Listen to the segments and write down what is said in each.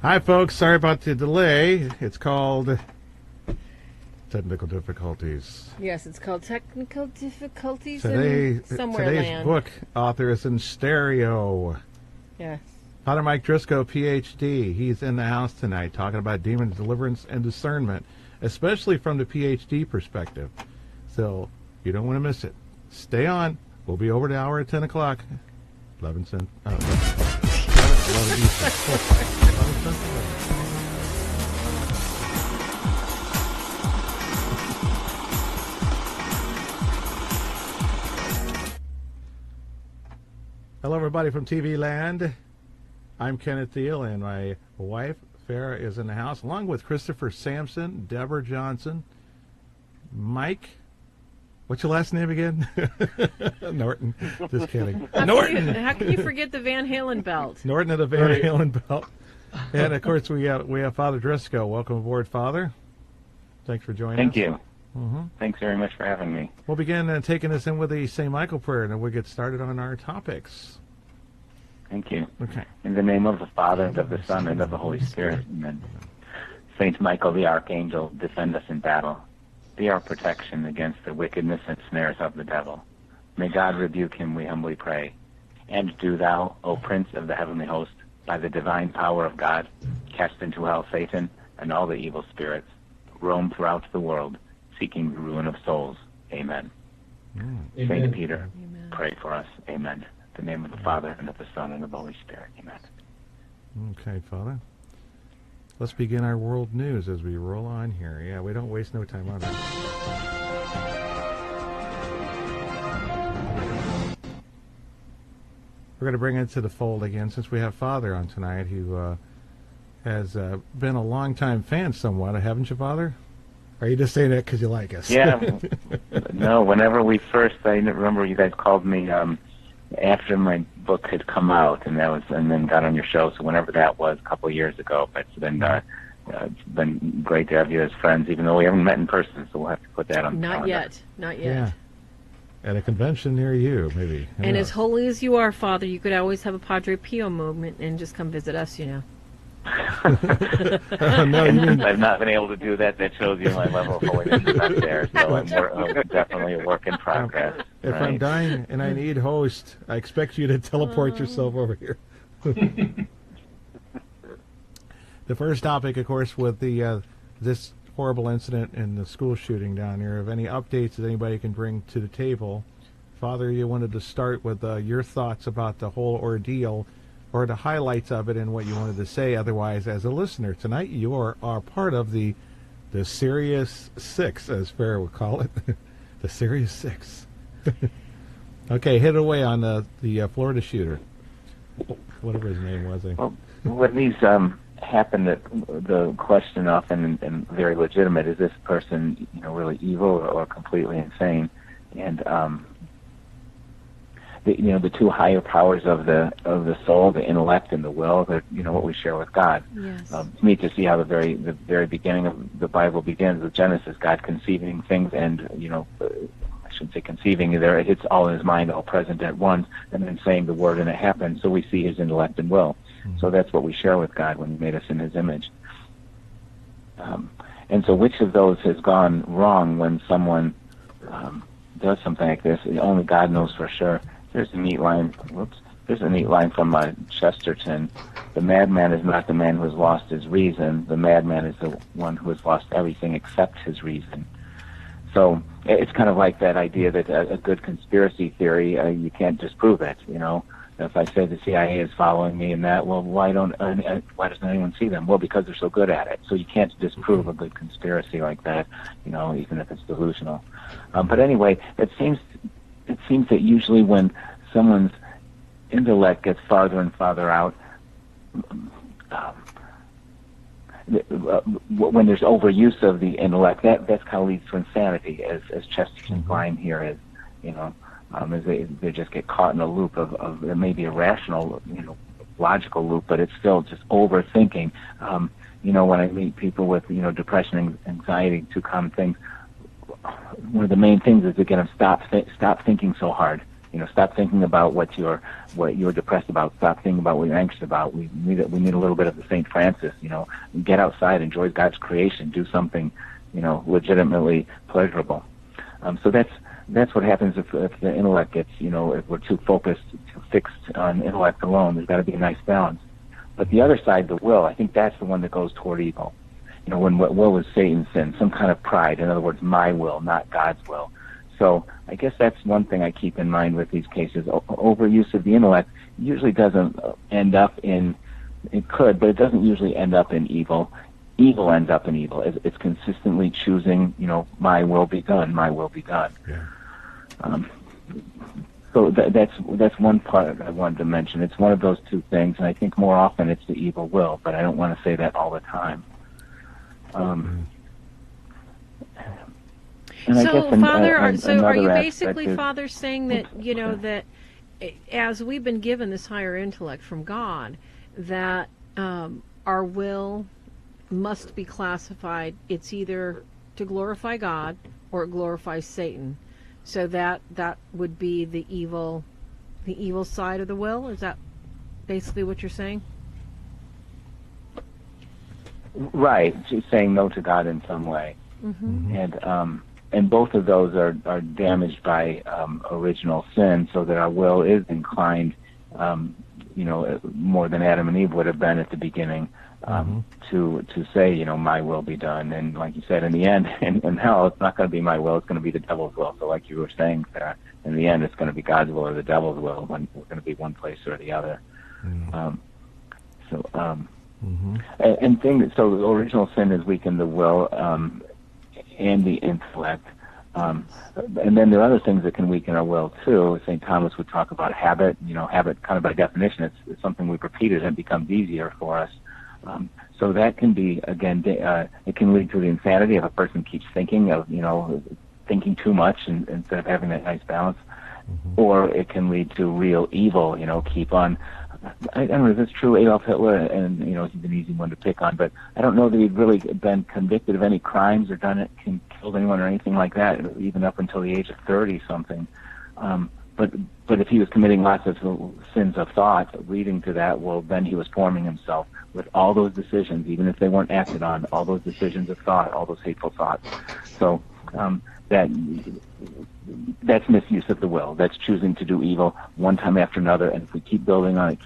Hi, folks. Sorry about the delay. It's called technical difficulties. Yes, it's called technical difficulties Today's land. book author is in stereo. Yes. Father Mike Driscoll, PhD. He's in the house tonight talking about demons, deliverance, and discernment, especially from the PhD perspective. So you don't want to miss it. Stay on. We'll be over the hour at 10 o'clock. 11 Eastern. Hello, everybody from TV Land. I'm Kenneth Thiel, and my wife, Farah, is in the house, along with Christopher Sampson, Deborah Johnson, Mike. What's your last name again? Norton. Just kidding. Norton. How can you forget the Van Halen belt? Norton of the Van Halen belt. And, of course, we have Father Driscoll. Welcome aboard, Father. Thanks for joining us. Thank you. Mm-hmm. Thanks very much for having me. We'll begin taking us in with the St. Michael prayer, and then we'll get started on our topics. Thank you. Okay. In the name of the Father, and of the Son, and of the Holy Spirit. Amen. Saint Michael the Archangel, defend us in battle. Be our protection against the wickedness and snares of the devil. May God rebuke him, we humbly pray. And do thou, O Prince of the heavenly host, by the divine power of God, cast into hell Satan and all the evil spirits, who roam throughout the world, seeking the ruin of souls. Amen. Mm. Saint Peter, Amen. pray for us. Amen. In the name of the Father, and of the Son, and of the Holy Spirit. Amen. Okay, Father. Let's begin our world news as we roll on here. Yeah, we don't waste no time on that. We're going to bring into the fold again, since we have Father on tonight, who has been a longtime fan somewhat, haven't you, Father? Or are you just saying that because you like us? Yeah. No, whenever we first, I remember you guys called me after my book had come out, and then got on your show. So whenever that was, a couple of years ago, but it's been great to have you as friends, even though we haven't met in person. So we'll have to put that on. The Not calendar. yet. Not yet. Yeah. At a convention near you, maybe. Who And knows? as holy as you are, Father, you could always have a Padre Pio moment and just come visit us, you know. No, you mean I've not been able to do that. That shows you my level of holiness is not there. So I'm definitely a work in progress. if I'm dying and I need host, I expect you to teleport yourself over here. The first topic, of course, with the this horrible incident in the school shooting down here. If any updates that anybody can bring to the table, Father, you wanted to start with your thoughts about the whole ordeal, or the highlights of it, and what you wanted to say. Otherwise, as a listener tonight, you are part of the Serious Six, as Farrah would call it, the Serious Six. Okay, hit it away on the Florida shooter, whatever his name was. Well, when these happen, the question often and very legitimate: is this person, really evil or completely insane? And the two higher powers of the soul, the intellect and the will, that what we share with God. Yes. It's neat to see how the very beginning of the Bible begins with Genesis, God conceiving things, and I shouldn't say conceiving there; it's all in His mind, all present at once, and then saying the word, and it happens. So we see His intellect and will. Mm-hmm. So that's what we share with God when He made us in His image. And so, which of those has gone wrong when someone does something like this? Only God knows for sure. There's a neat line. There's a neat line from Chesterton. The madman is not the man who has lost his reason. The madman is the one who has lost everything except his reason. So it's kind of like that idea that a good conspiracy theory, you can't disprove it. If I say the CIA is following me in that, well, why doesn't anyone see them? Well, because they're so good at it. So you can't disprove a good conspiracy like that, even if it's delusional. But anyway, it seems that usually when someone's intellect gets farther and farther out, when there's overuse of the intellect, that's kind of leads to insanity, as Chesterton's line here is, as they just get caught in a loop of maybe a rational, logical loop, but it's still just overthinking. When I meet people with, depression and anxiety, two common things, one of the main things is to get them stop thinking so hard. Stop thinking about what you're depressed about. Stop thinking about what you're anxious about. We need a little bit of the St. Francis. Get outside, enjoy God's creation, do something, legitimately pleasurable. So that's what happens if the intellect gets, if we're too focused, too fixed on intellect alone. There's got to be a nice balance. But the other side, the will, I think that's the one that goes toward evil. When what will is Satan's sin, some kind of pride. In other words, my will, not God's will. So I guess that's one thing I keep in mind with these cases. Overuse of the intellect usually doesn't end up in, it could, but it doesn't usually end up in evil. Evil ends up in evil. It's consistently choosing, my will be done, my will be done. Yeah. So that's one part I wanted to mention. It's one of those two things, and I think more often it's the evil will, but I don't want to say that all the time. So, Father, are you basically, is, Father, saying that, that as we've been given this higher intellect from God, that our will must be classified, it's either to glorify God or it glorifies Satan. So that would be the evil side of the will? Is that basically what you're saying? Right, saying no to God in some way. Mm-hmm. And both of those are damaged by original sin, so that our will is inclined, more than Adam and Eve would have been at the beginning, to say, my will be done. And like you said, in the end, in hell, it's not going to be my will; it's going to be the devil's will. So, like you were saying, Sarah, in the end, it's going to be God's will or the devil's will. When we're going to be one place or the other. So the original sin has weakened the will and the intellect. And then there are other things that can weaken our will too. St. Thomas would talk about habit. Habit, kind of by definition, it's something we've repeated and it becomes easier for us. So that can be, again, it can lead to the insanity if a person keeps thinking of, thinking too much instead of having that nice balance. Or it can lead to real evil, keep on. I don't know if it's true, Adolf Hitler, and he's an easy one to pick on, but I don't know that he'd really been convicted of any crimes or killed anyone or anything like that, even up until the age of 30-something. But if he was committing lots of sins of thought leading to that, well, then he was forming himself with all those decisions, even if they weren't acted on, all those decisions of thought, all those hateful thoughts. So that's misuse of the will. That's choosing to do evil one time after another, and if we keep building on it,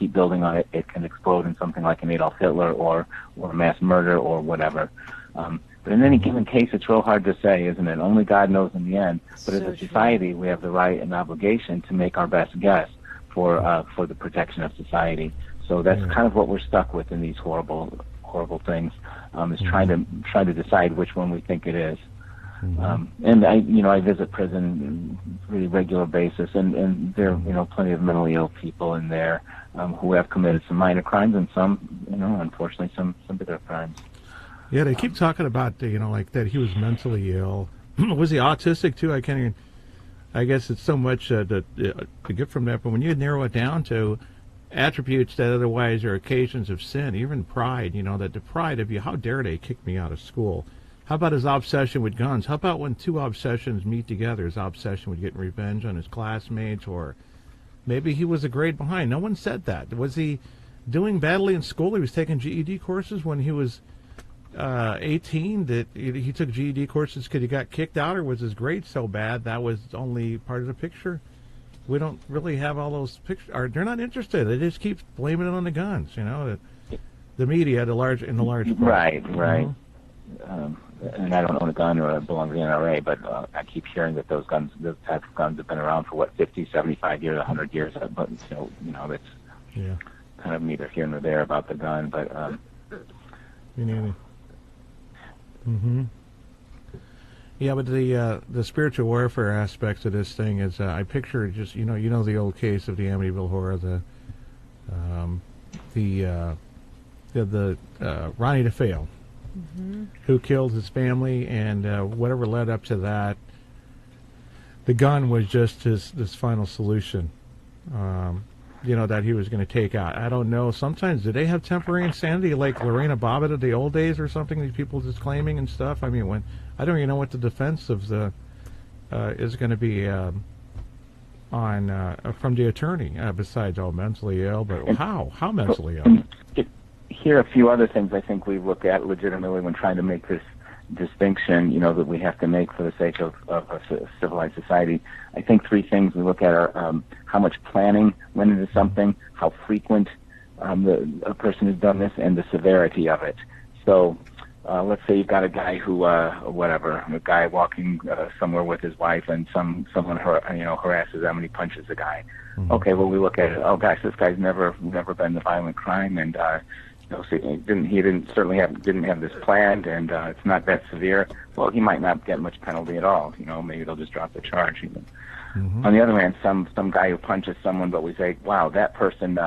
it can explode in something like an Adolf Hitler or mass murder or whatever. But in any given case, it's real hard to say, isn't it? Only God knows in the end. But as a society, we have the right and obligation to make our best guess for the protection of society. So that's kind of what we're stuck with in these horrible things, is trying to decide which one we think it is. And I visit prison on a pretty regular basis, and there are plenty of mentally ill people in there who have committed some minor crimes and some, unfortunately, some bigger crimes. Yeah, they keep talking about, like that he was mentally ill. Was he autistic too? I can't even. I guess it's so much to get from that, but when you narrow it down to attributes that otherwise are occasions of sin, even pride, that the pride of you, how dare they kick me out of school? How about his obsession with guns? How about when two obsessions meet together, his obsession with getting revenge on his classmates, or maybe he was a grade behind? No one said that. Was he doing badly in school? He was taking GED courses when he was 18, that he took GED courses because he got kicked out, or was his grade so bad that was only part of the picture? We don't really have all those pictures. They're not interested. They just keep blaming it on the guns, the media, the large part. Right. And I don't own a gun or belong to the NRA, but I keep hearing that those types of guns have been around for 50, 75 years, 100 years. But that's kind of neither here nor there about the gun. But yeah, but the spiritual warfare aspects of this thing is I picture just the old case of the Amityville Horror, the Ronnie DeFeo. Who killed his family, and whatever led up to that, the gun was just this final solution, that he was going to take out. I don't know. Sometimes, do they have temporary insanity like Lorena Bobbitt of the old days or something, these people just claiming and stuff? I mean, I don't even know what the defense of the is going to be. from the attorney, besides mentally ill, but how mentally ill? Here are a few other things I think we look at legitimately when trying to make this distinction, that we have to make for the sake of a civilized society. I think three things we look at are how much planning went into something, how frequent a person has done this, and the severity of it. So let's say you've got a guy who, a guy walking somewhere with his wife, and someone harasses them and he punches the guy. Mm-hmm. Okay, well, we look at it. Oh gosh, this guy's never been the violent crime, and so he certainly didn't have this planned, and it's not that severe. Well, he might not get much penalty at all. Maybe they'll just drop the charge even. Mm-hmm. On the other hand, some guy who punches someone, but we say, wow, that person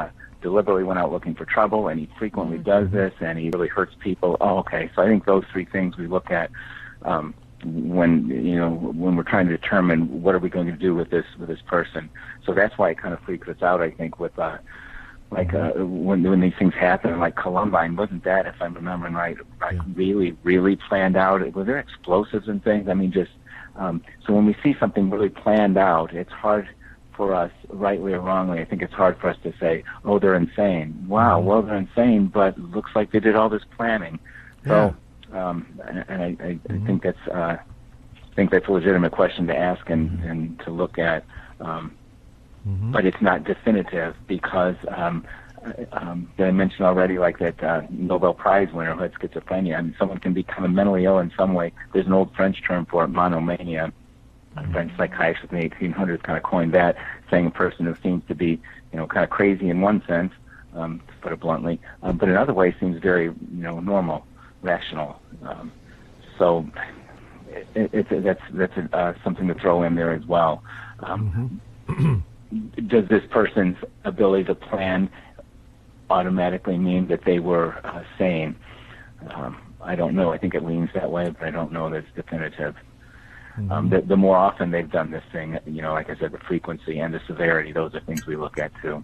deliberately went out looking for trouble, and he frequently does this, and he really hurts people. Oh, okay. So I think those three things we look at when we're trying to determine what are we going to do with this person. So that's why it kind of freaks us out, I think, with when these things happen, like Columbine, wasn't that, if I'm remembering right, really, really planned out? Were there explosives and things? I mean, just so when we see something really planned out, it's hard for us, rightly or wrongly, I think it's hard for us to say, oh, they're insane. Wow, well, they're insane, but it looks like they did all this planning. Yeah. So, and I think that's a legitimate question to ask and to look at. But it's not definitive because that I mentioned already, like that Nobel Prize winner who had schizophrenia. I mean, someone can become mentally ill in some way. There's an old French term for it, monomania. A French psychiatrist in the 1800s kind of coined that, saying a person who seems to be, kind of crazy in one sense, to put it bluntly, but in other ways seems very, normal, rational. So that's something to throw in there as well. Does this person's ability to plan automatically mean that they were sane? I don't know. I think it leans that way, but I don't know that it's definitive. The more often they've done this thing, like I said, the frequency and the severity, those are things we look at too,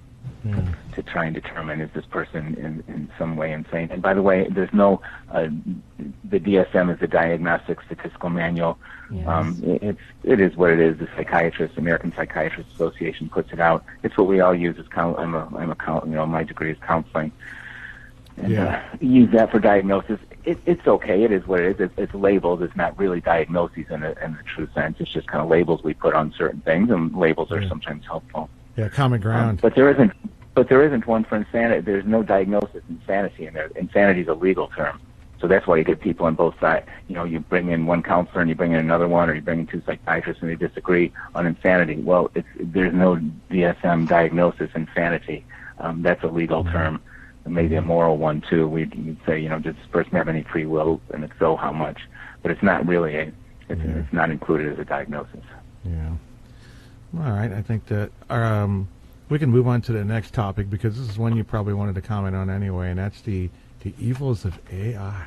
to try and determine is this person in some way insane. And by the way, there's no, the DSM is the Diagnostic Statistical Manual. Yes. It is what it is. The American Psychiatrists Association puts it out. It's what we all use as my degree is counseling. And use that for diagnosis. It's okay. It is what it is. It's labeled. It's not really diagnoses in the true sense. It's just kind of labels we put on certain things, and labels are sometimes helpful. Yeah, common ground. But there isn't one for insanity. There's no diagnosis insanity in there. Insanity is a legal term. So that's why you get people on both sides. You bring in one counselor and you bring in another one, or you bring in two psychiatrists and they disagree on insanity. Well, there's no DSM diagnosis insanity. That's a legal term. Maybe a moral one too. We'd say, does this person have any free will, and if so, how much? But it's not really it's not included as a diagnosis. Yeah. All right. I think that we can move on to the next topic, because this is one you probably wanted to comment on anyway, and that's the evils of AI.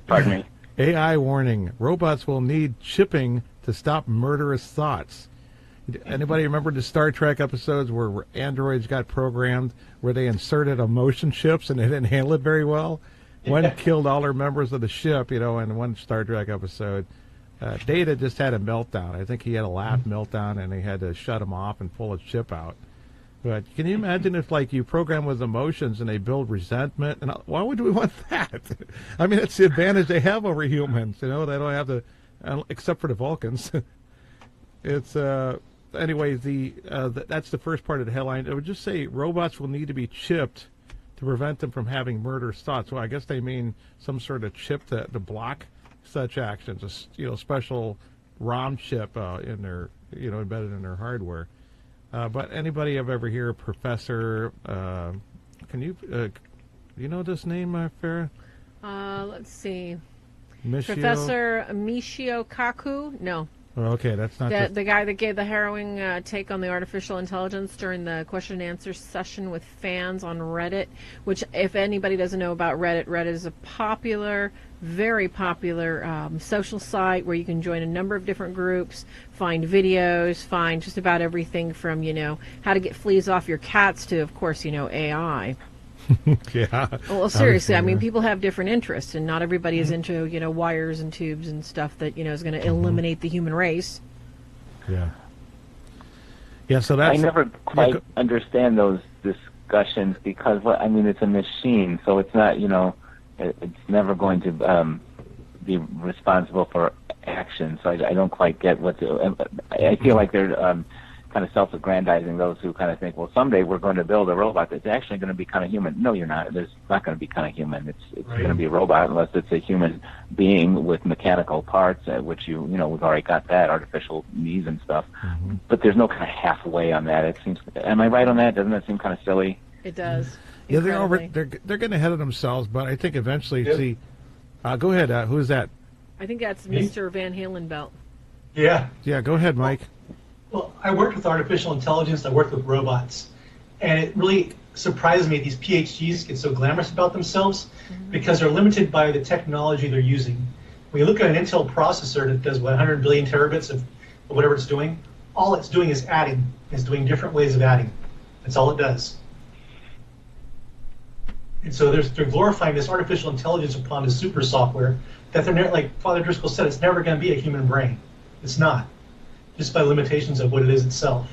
Pardon me. AI warning: robots will need chipping to stop murderous thoughts. Anybody remember the Star Trek episodes where androids got programmed, where they inserted emotion chips and they didn't handle it very well? One killed all their members of the ship, in one Star Trek episode. Data just had a meltdown. I think he had a laugh meltdown, and they had to shut him off and pull his chip out. But can you imagine if, you program with emotions and they build resentment? And why would we want that? I mean, it's the advantage they have over humans. They don't have to, except for the Vulcans. It's anyway. That's the first part of the headline. It would just say robots will need to be chipped to prevent them from having murderous thoughts. Well, I guess they mean some sort of chip to block such actions. A special ROM chip in their embedded in their hardware. But anybody ever hear of Professor? Can you know this name, Farrah? Let's see. Professor Michio Kaku? No. Oh, okay, that's not the guy that gave the harrowing take on the artificial intelligence during the question and answer session with fans on Reddit, which, if anybody doesn't know about Reddit, Reddit is a very popular social site where you can join a number of different groups, find videos, find just about everything from, how to get fleas off your cats to, of course, AI. Yeah. Well, seriously, I mean, people have different interests, and not everybody is into, wires and tubes and stuff that, is going to eliminate the human race. Yeah. Yeah, so that's... I never quite understand those discussions because, it's a machine, so it's not, it's never going to be responsible for action. So I don't quite get I feel like they're kind of self-aggrandizing, those who kind of think, well, someday we're going to build a robot that's actually going to be kind of human. No, you're not. It's not going to be kind of human. It's right. going to be a robot unless it's a human being with mechanical parts, which we've already got that, artificial knees and stuff. Mm-hmm. But there's no kind of halfway on that. It seems. Am I right on that? Doesn't that seem kind of silly? It does. Yeah, Incredibly. they're getting ahead of themselves, but I think eventually, Yep. see, go ahead. Who's that? I think that's Me? Mr. Van Halen belt. Yeah. Yeah, go ahead, Mike. Well, I worked with artificial intelligence. I worked with robots. And it really surprised me these PhDs get so glamorous about themselves because they're limited by the technology they're using. When you look at an Intel processor that does, 100 billion terabits of whatever it's doing, all it's doing is adding. It's doing different ways of adding. That's all it does. And so they're glorifying this artificial intelligence upon this super software that they're like Father Driscoll said, it's never going to be a human brain. It's not, just by limitations of what it is itself.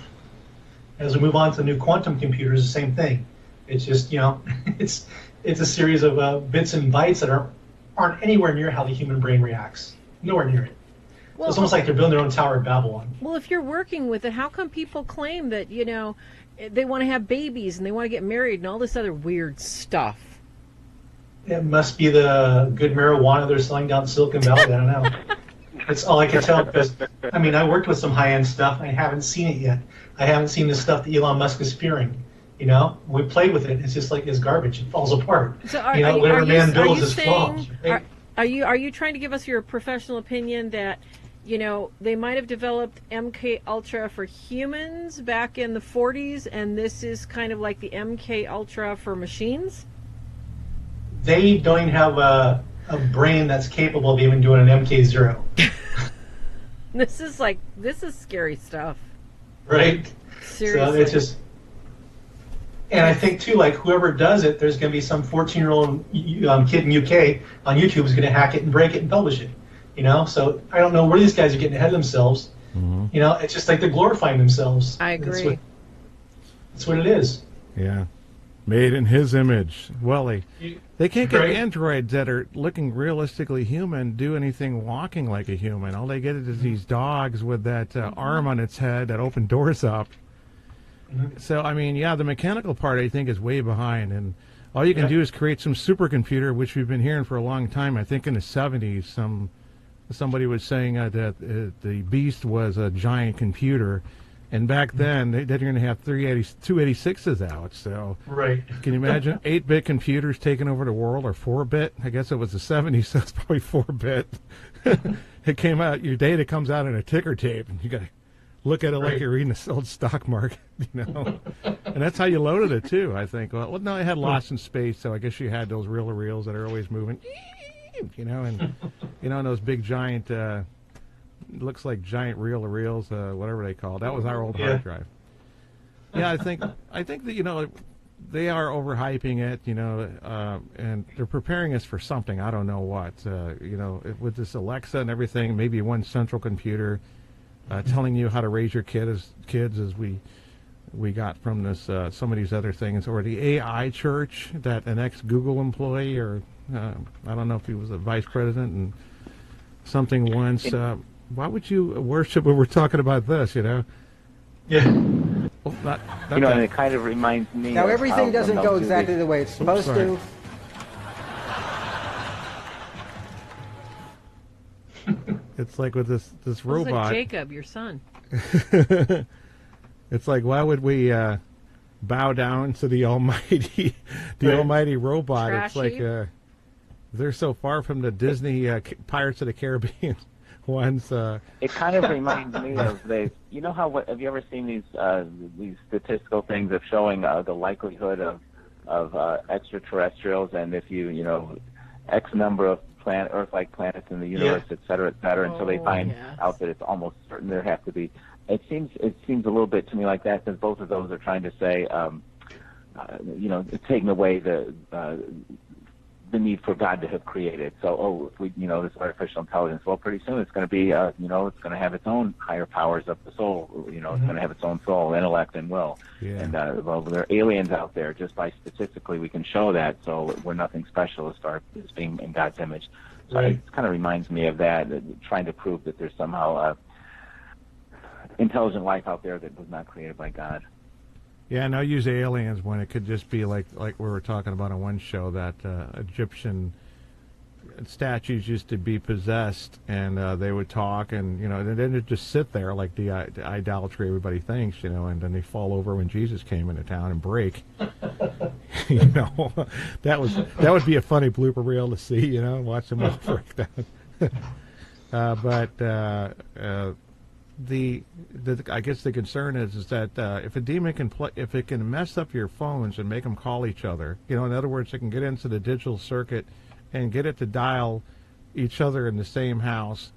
As we move on to the new quantum computers, the same thing. It's just, it's a series of bits and bytes that aren't anywhere near how the human brain reacts. Nowhere near it. Well, It's almost like they're building their own Tower of Babylon. Well, if you're working with it, how come people claim that, they want to have babies and they want to get married and all this other weird stuff? It must be the good marijuana they're selling down Silicon Valley. I don't know. That's all I can tell because, I worked with some high-end stuff. And I haven't seen it yet. I haven't seen the stuff that Elon Musk is fearing. We played with it. It's just like it's garbage. It falls apart. So whatever man builds is falls. Right? Are you trying to give us your professional opinion that, they might have developed MK Ultra for humans back in the 40s, and this is kind of like the MK Ultra for machines? They don't even have a brain that's capable of even doing an MK0. This is scary stuff. Right? Seriously. So it's just... And I think, too, like, whoever does it, there's going to be some 14-year-old kid in UK on YouTube who's going to hack it and break it and publish it. So I don't know where these guys are getting ahead of themselves. Mm-hmm. It's just like they're glorifying themselves. I agree. That's what it is. Yeah. Made in his image. Well, they can't get Right. androids that are looking realistically human do anything walking like a human. All they get is these dogs with that arm on its head that open doors up. Mm-hmm. So, the mechanical part, I think, is way behind. And all you can do is create some supercomputer, which we've been hearing for a long time. I think in the 70s, somebody was saying that the Beast was a giant computer. And back then, they're going to have 286s out. So, Right. can you imagine 8-bit computers taking over the world, or 4-bit? I guess it was the 70s, so it's probably 4-bit. It came out, your data comes out in a ticker tape, and you got to look at it like you're reading the old stock market, And that's how you loaded it, too, I think. Well, no, it had Lost in Space, so I guess you had those reel-to-reels that are always moving, and, those big giant... looks like giant reel-to-reels, whatever they call it. That was our old hard drive. Yeah, I think that they are overhyping it, and they're preparing us for something. I don't know what. With this Alexa and everything, maybe one central computer telling you how to raise your kids as we got from this some of these other things, or the AI church that an ex-Google employee, or I don't know if he was a vice president and something once. Why would you worship when we're talking about this, Yeah. Well, not And that. it kind of reminds me Now, of everything how doesn't go Melchizedek- exactly the way it's supposed sorry. to. It's like with this Looks robot. like Jacob, your son. It's like, why would we bow down to the almighty, Right. almighty robot? It's Trashy. like they're so far from the Disney Pirates of the Caribbean ones. It kind of reminds me of have you ever seen these statistical things of showing the likelihood of extraterrestrials, and if you X number of Earth-like planets in the universe, et cetera, until they find yes. out that it's almost certain there have to be. It seems a little bit to me like that, because both of those are trying to say, taking away the the need for God to have created. So, if we, this artificial intelligence, well, pretty soon it's going to be, it's going to have its own higher powers of the soul. It's going to have its own soul, intellect, and will. Yeah. And well, there are aliens out there. Just by statistically, we can show that. So we're nothing special as far as being in God's image. So Right. it kind of reminds me of that, trying to prove that there's somehow intelligent life out there that was not created by God. Yeah, and I'll use aliens when it could just be like we were talking about on one show, that Egyptian statues used to be possessed, and they would talk, and and then they'd just sit there like the idolatry everybody thinks, and then they fall over when Jesus came into town and break. That would be a funny blooper reel to see, watch them break down. But I guess the concern is that if a demon if it can mess up your phones and make them call each other, in other words, it can get into the digital circuit and get it to dial each other in the same house,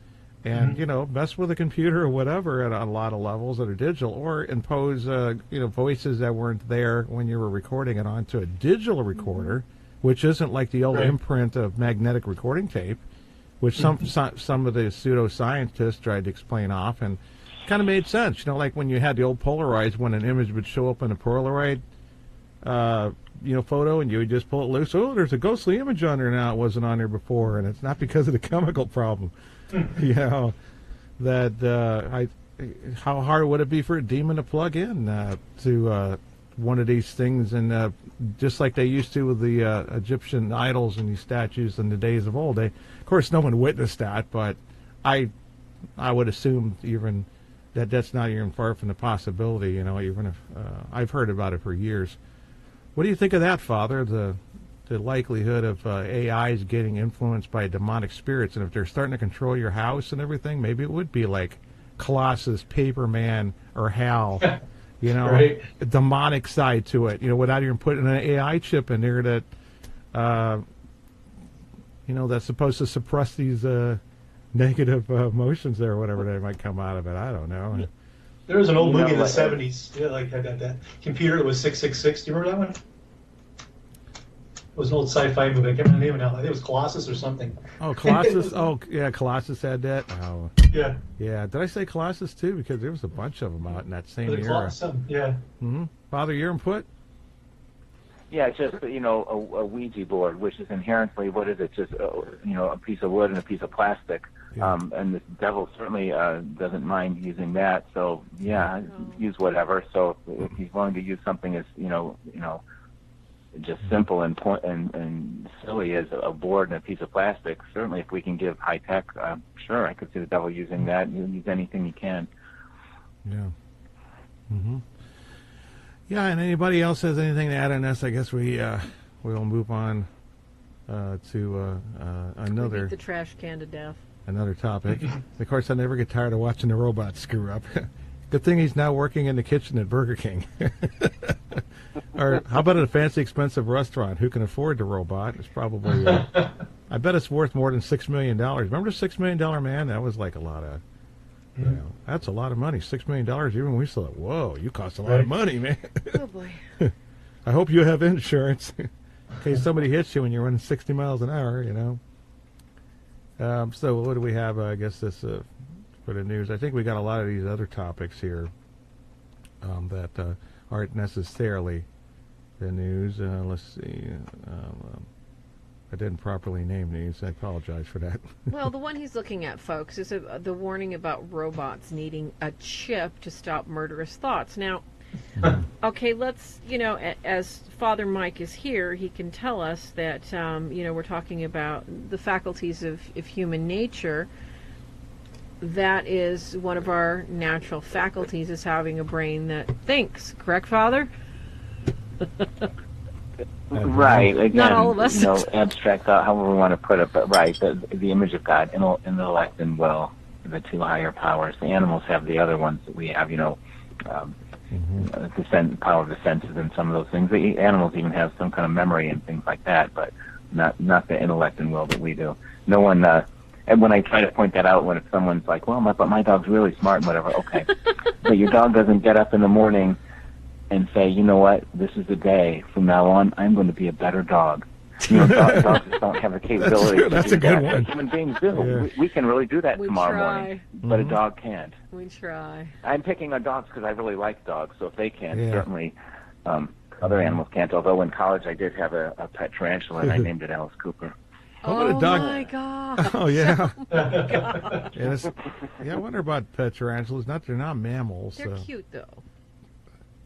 and mess with a computer or whatever at a lot of levels that are digital, or impose voices that weren't there when you were recording it onto a digital recorder, which isn't like the old imprint of magnetic recording tape, which some of the pseudoscientists tried to explain off, and kind of made sense. Like when you had the old Polaroids, when an image would show up in a Polaroid, photo, and you would just pull it loose. Oh, there's a ghostly image on there now. It wasn't on there before, and it's not because of the chemical problem. How hard would it be for a demon to plug in to one of these things, and just like they used to with the Egyptian idols and these statues in the days of old. Of course, no one witnessed that, but I would assume even that's not even far from the possibility. Even if I've heard about it for years. What do you think of that, Father? The likelihood of AIs getting influenced by demonic spirits, and if they're starting to control your house and everything, maybe it would be like Colossus, Paperman, or Hal. A demonic side to it, without even putting an AI chip in there that, that's supposed to suppress these negative emotions there, or whatever they might come out of it. I don't know. There was an old movie in the 70s, like that computer that was 666. Do you remember that one? It was an old sci-fi movie. I can't remember the name now. I think it was Colossus or something. Oh, Colossus. Oh, yeah, Colossus had that. Oh. Yeah. Yeah. Did I say Colossus, too? Because there was a bunch of them out in that same era. Yeah. Mm-hmm. Father, your input? Yeah, it's just, a Ouija board, which is inherently, what is it? Just, a piece of wood and a piece of plastic. Yeah. And the devil certainly doesn't mind using that. So, use whatever. So if he's willing to use something as, just simple and silly as a board and a piece of plastic, certainly if we can give high tech, sure, I could see the devil using that. He'll use anything he can. Yeah. Mm-hmm. Yeah, and anybody else has anything to add on this? I guess we'll move on to another. Beat the trash can to death. Another topic. Of course, I never get tired of watching the robots screw up. Good thing he's now working in the kitchen at Burger King. Or how about at a fancy, expensive restaurant? Who can afford the robot? It's probably. I bet it's worth more than $6 million. Remember the $6 Million Man? That was like a lot of. That's a lot of money. $6 million. Even when we thought, whoa, you cost a lot of money, man. Oh boy. I hope you have insurance in case somebody hits you when you're running 60 miles an hour. So what do we have? I guess this for the news. I think we got a lot of these other topics here that aren't necessarily the news. Let's see. I didn't properly name these. I apologize for that. Well, the one he's looking at, folks, is the warning about robots needing a chip to stop murderous thoughts. Now, okay, let's, as Father Mike is here, he can tell us that, we're talking about the faculties of human nature. That is one of our natural faculties, is having a brain that thinks. Correct, Father? Right. Again, not all of us. Abstract out, however we want to put it, but right, the image of God, intellect and will, the two higher powers. The animals have the other ones that we have, the power of the senses and some of those things. The animals even have some kind of memory and things like that, but not the intellect and will that we do. No one. And when I try to point that out, when if someone's like, "Well, but my dog's really smart and whatever," okay, but your dog doesn't get up in the morning and say, "You know what? This is the day. From now on, I'm going to be a better dog." Dogs just don't have the capability. That's to a do good that. one. Human beings do. Yeah. We can really do that We tomorrow try. morning, but a dog can't. We try. I'm picking on dogs because I really like dogs, so if they can't, Yeah. certainly other animals can't. Although in college I did have a pet tarantula, and I named it Alice Cooper. How about a dog? My God. Oh, yeah. God. Yeah, I wonder about pet tarantulas. They're not mammals. They're so. cute, though.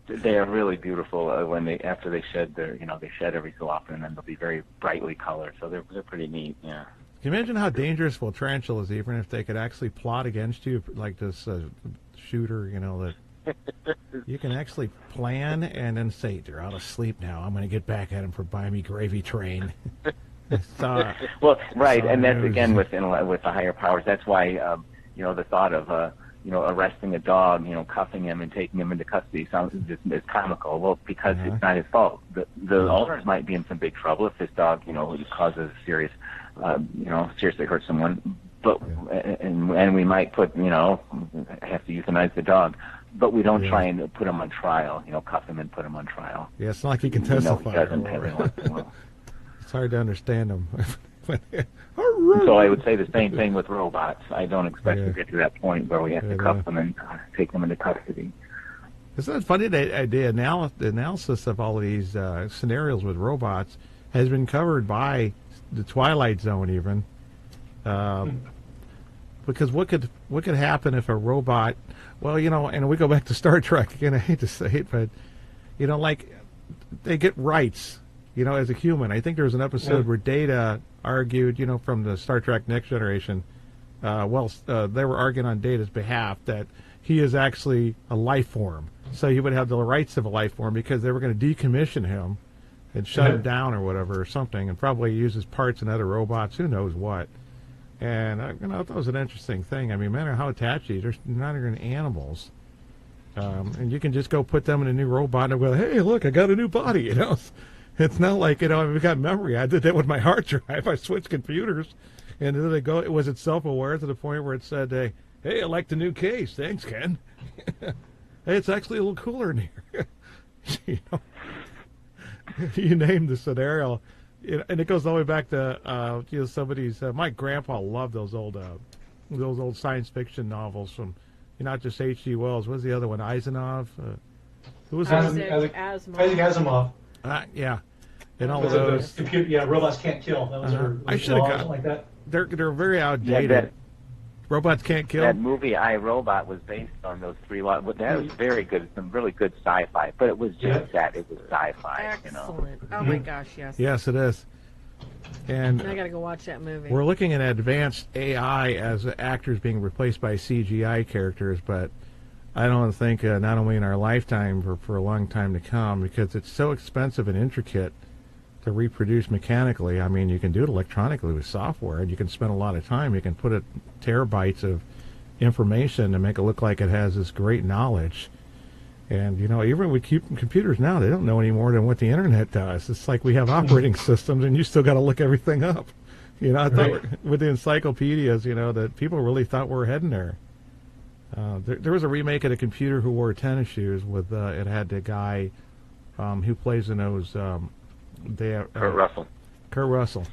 They are really beautiful when after they shed they shed every so often, and then they'll be very brightly colored. So they're pretty neat. Yeah. Can you imagine how dangerous will tarantulas, even if they could actually plot against you, like this shooter, that you can actually plan and then say, they're out of sleep now. I'm going to get back at them for buy me gravy train. Well, right, and that's news. again with the higher powers. That's why the thought of arresting a dog, cuffing him and taking him into custody sounds is comical. Well, because it's not his fault. The owners might be in some big trouble if this dog, causes serious, seriously hurt someone. But and we might have to euthanize the dog. But we don't try and put him on trial, cuff him and put him on trial. Yeah, it's not like he can testify. He doesn't every once in a while. It's hard to understand them. So I would say the same thing with robots. I don't expect to get to that point where we have to cuff them and take them into custody. Isn't it funny that the analysis of all of these scenarios with robots has been covered by the Twilight Zone even? Because what could happen if a robot, and we go back to Star Trek again, I hate to say it, but, like they get rights, as a human. I think there was an episode where Data argued, from the Star Trek Next Generation, they were arguing on Data's behalf that he is actually a life form. So he would have the rights of a life form because they were going to decommission him and shut him down or whatever or something, and probably use his parts in other robots, who knows what. And I thought that was an interesting thing. I mean, no matter how attached you, they're not even animals. And you can just go put them in a new robot and go, hey, look, I got a new body, It's not like, I've got memory. I did that with my hard drive. I switched computers. And then was it self-aware to the point where it said, hey, I like the new case. Thanks, Ken. Hey, it's actually a little cooler in here. You name the scenario. And it goes all the way back to, somebody's, my grandpa loved those old science fiction novels from, not just H.G. Wells. What was the other one? Eisenhower? Who was Isaac Asimov. Yeah. And all of those. Robots Can't Kill. That was I should have got like that. They're very outdated. Yeah, Robots Can't Kill. That movie I, Robot was based on those three. That was very good. Some really good sci-fi, but it was just that. It was sci-fi. Excellent. Oh my gosh, yes. Yes, it is. And I got to go watch that movie. We're looking at advanced AI as actors being replaced by CGI characters, but I don't think not only in our lifetime but for a long time to come, because it's so expensive and intricate to reproduce mechanically. I mean, you can do it electronically with software, and you can spend a lot of time. You can put terabytes of information to make it look like it has this great knowledge. And, even with computers now, they don't know any more than what the Internet does. It's like we have operating systems, and you still got to look everything up. I thought with the encyclopedias, that people really thought we were heading there. There was a remake of The Computer Who Wore Tennis Shoes with, it had the guy who plays in those... Kurt Russell. Kurt Russell.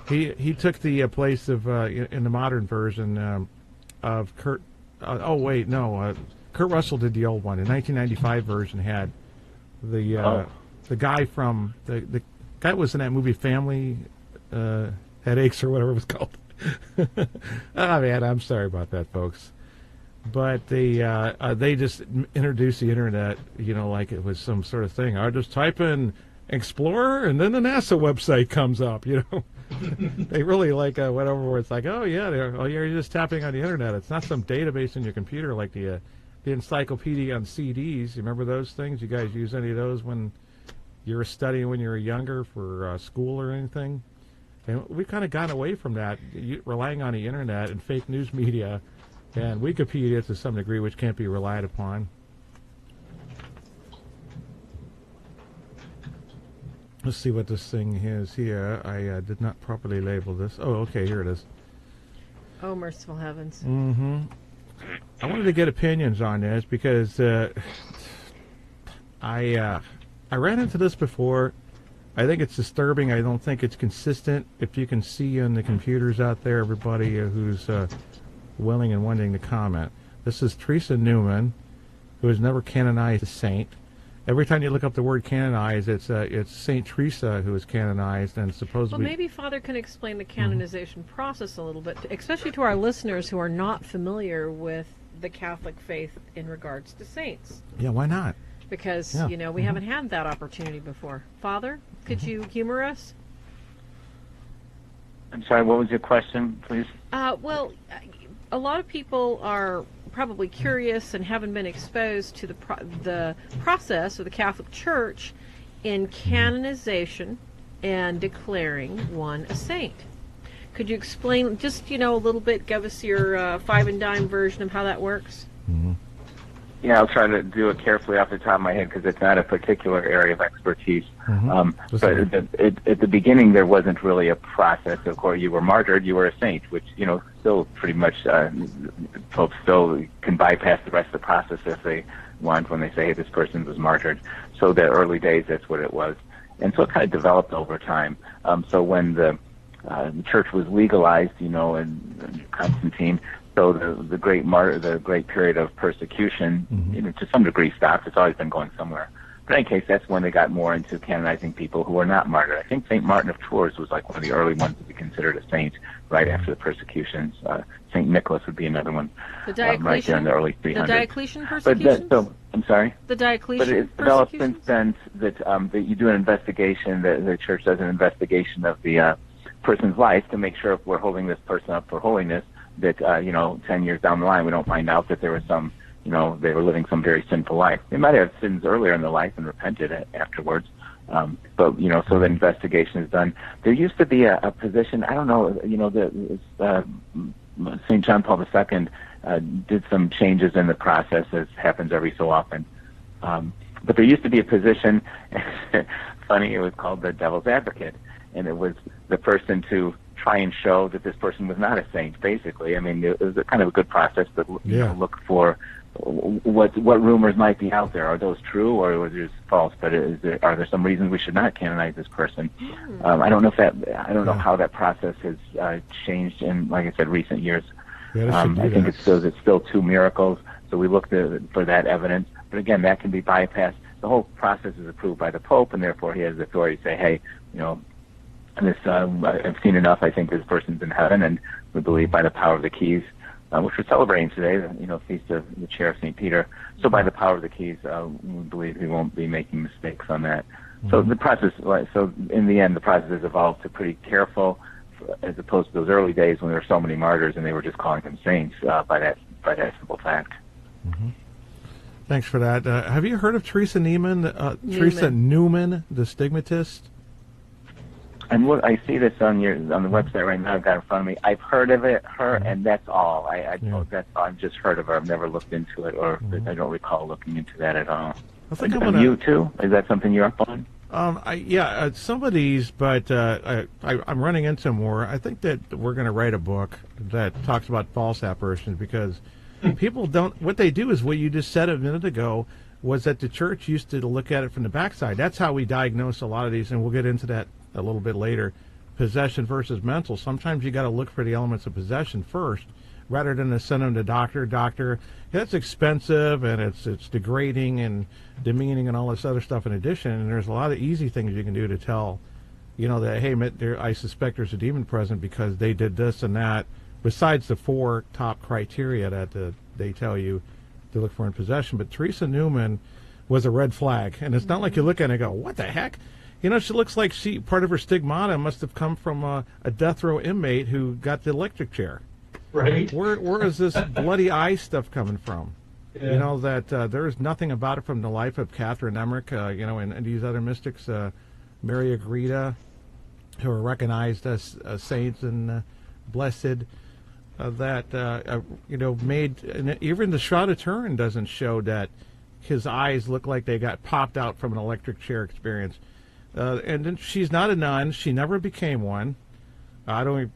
He took the place of in the modern version of Kurt. Kurt Russell did the old one. The 1995 version had the guy from the guy was in that movie Family Headaches or whatever it was called. Oh man, I'm sorry about that, folks. But they just introduced the Internet, like it was some sort of thing. I just type in Explorer, and then the NASA website comes up. They really went over where it's like, you're just tapping on the Internet. It's not some database in your computer like the encyclopedia on CDs. You remember those things? You guys use any of those when you were studying when you were younger for school or anything? And we've kind of gotten away from that, relying on the Internet and fake news media and Wikipedia to some degree, which can't be relied upon. Let's see what this thing is here. I did not properly label this. Oh, okay, here it is. Oh, merciful heavens. Mm-hmm. I wanted to get opinions on this because I ran into this before. I think it's disturbing. I don't think it's consistent. If you can see on the computers out there, everybody who's willing and wanting to comment. This is Teresa Newman, who was never canonized a saint. Every time you look up the word canonized, it's Saint Teresa who was canonized, and supposedly. Well, maybe Father can explain the canonization process a little bit, especially to our listeners who are not familiar with the Catholic faith in regards to saints. Yeah, why not? Because, we haven't had that opportunity before. Father, could you humor us? I'm sorry, what was your question, please? Well, a lot of people are probably curious and haven't been exposed to the process of the Catholic Church in canonization and declaring one a saint. Could you explain just, a little bit, give us your five and dime version of how that works? Mm-hmm. Yeah, I'll try to do it carefully off the top of my head because it's not a particular area of expertise. Mm-hmm. But at the beginning, there wasn't really a process. Of course, you were martyred, you were a saint, which, still pretty much folks still can bypass the rest of the process if they want when they say, hey, this person was martyred. So the early days, that's what it was. And so it kind of developed over time. So when the church was legalized, in Constantine, so the great period of persecution, to some degree stopped. It's always been going somewhere. But in any case, that's when they got more into canonizing people who were not martyred. I think St. Martin of Tours was like one of the early ones to be considered a saint right after the persecutions. St. Nicholas would be another one right there in the early 300s. The Diocletian persecutions? I'm sorry? The Diocletian But it's developed since then that you do an investigation, the church does an investigation of the person's life to make sure if we're holding this person up for holiness, that 10 years down the line we don't find out that there was some they were living some very sinful life. They might have sins earlier in their life and repented afterwards, but so the investigation is done. There used to be a position, I don't know, St. John Paul II did some changes in the process, as happens every so often, but there used to be a position funny, it was called the devil's advocate, and it was the person to try and show that this person was not a saint, basically. I mean, it was a kind of a good process to look for what rumors might be out there. Are those true or are those false? But are there some reasons we should not canonize this person? I don't know how that process has changed in, like I said, recent years. I think it's still two miracles. So we look for that evidence. But again, that can be bypassed. The whole process is approved by the Pope, and therefore he has the authority to say, hey, I've seen enough. I think this person's in heaven, and we believe by the power of the keys, which we're celebrating today, Feast of the Chair of St. Peter. So by the power of the keys, we believe he won't be making mistakes on that. So the process, in the end, the process has evolved to pretty careful, as opposed to those early days when there were so many martyrs and they were just calling them saints by that simple fact. Mm-hmm. Thanks for that. Have you heard of Teresa Newman, Teresa Newman, the stigmatist? And I see this on the website right now. I've got it in front of me. I've heard of her, and that's all. That's all. I've just heard of her. I've never looked into it, or I don't recall looking into that at all. I think you too? Is that something you're up on? Some of these, but I'm running into more. I think that we're going to write a book that talks about false apparitions, because people don't. What they do is what you just said a minute ago, was that the church used to look at it from the backside. That's how we diagnose a lot of these, and we'll get into that a little bit later. Possession versus mental. Sometimes you got to look for the elements of possession first, rather than to send them to doctor. That's expensive, and it's degrading and demeaning and all this other stuff in addition. And there's a lot of easy things you can do to tell, that, hey, I suspect there's a demon present because they did this and that, besides the 4 top criteria that they tell you to look for in possession. But Teresa Newman was a red flag, and it's not like you look at it and go, what the heck? She looks like part of her stigmata must have come from a death row inmate who got the electric chair. Right. Where is this bloody eye stuff coming from? Yeah. That there is nothing about it from the life of Catherine Emmerich, and these other mystics, Mary Agreda, who are recognized as saints and blessed, made, and even the Shroud of Turin doesn't show that his eyes look like they got popped out from an electric chair experience. And then she's not a nun. She never became one. I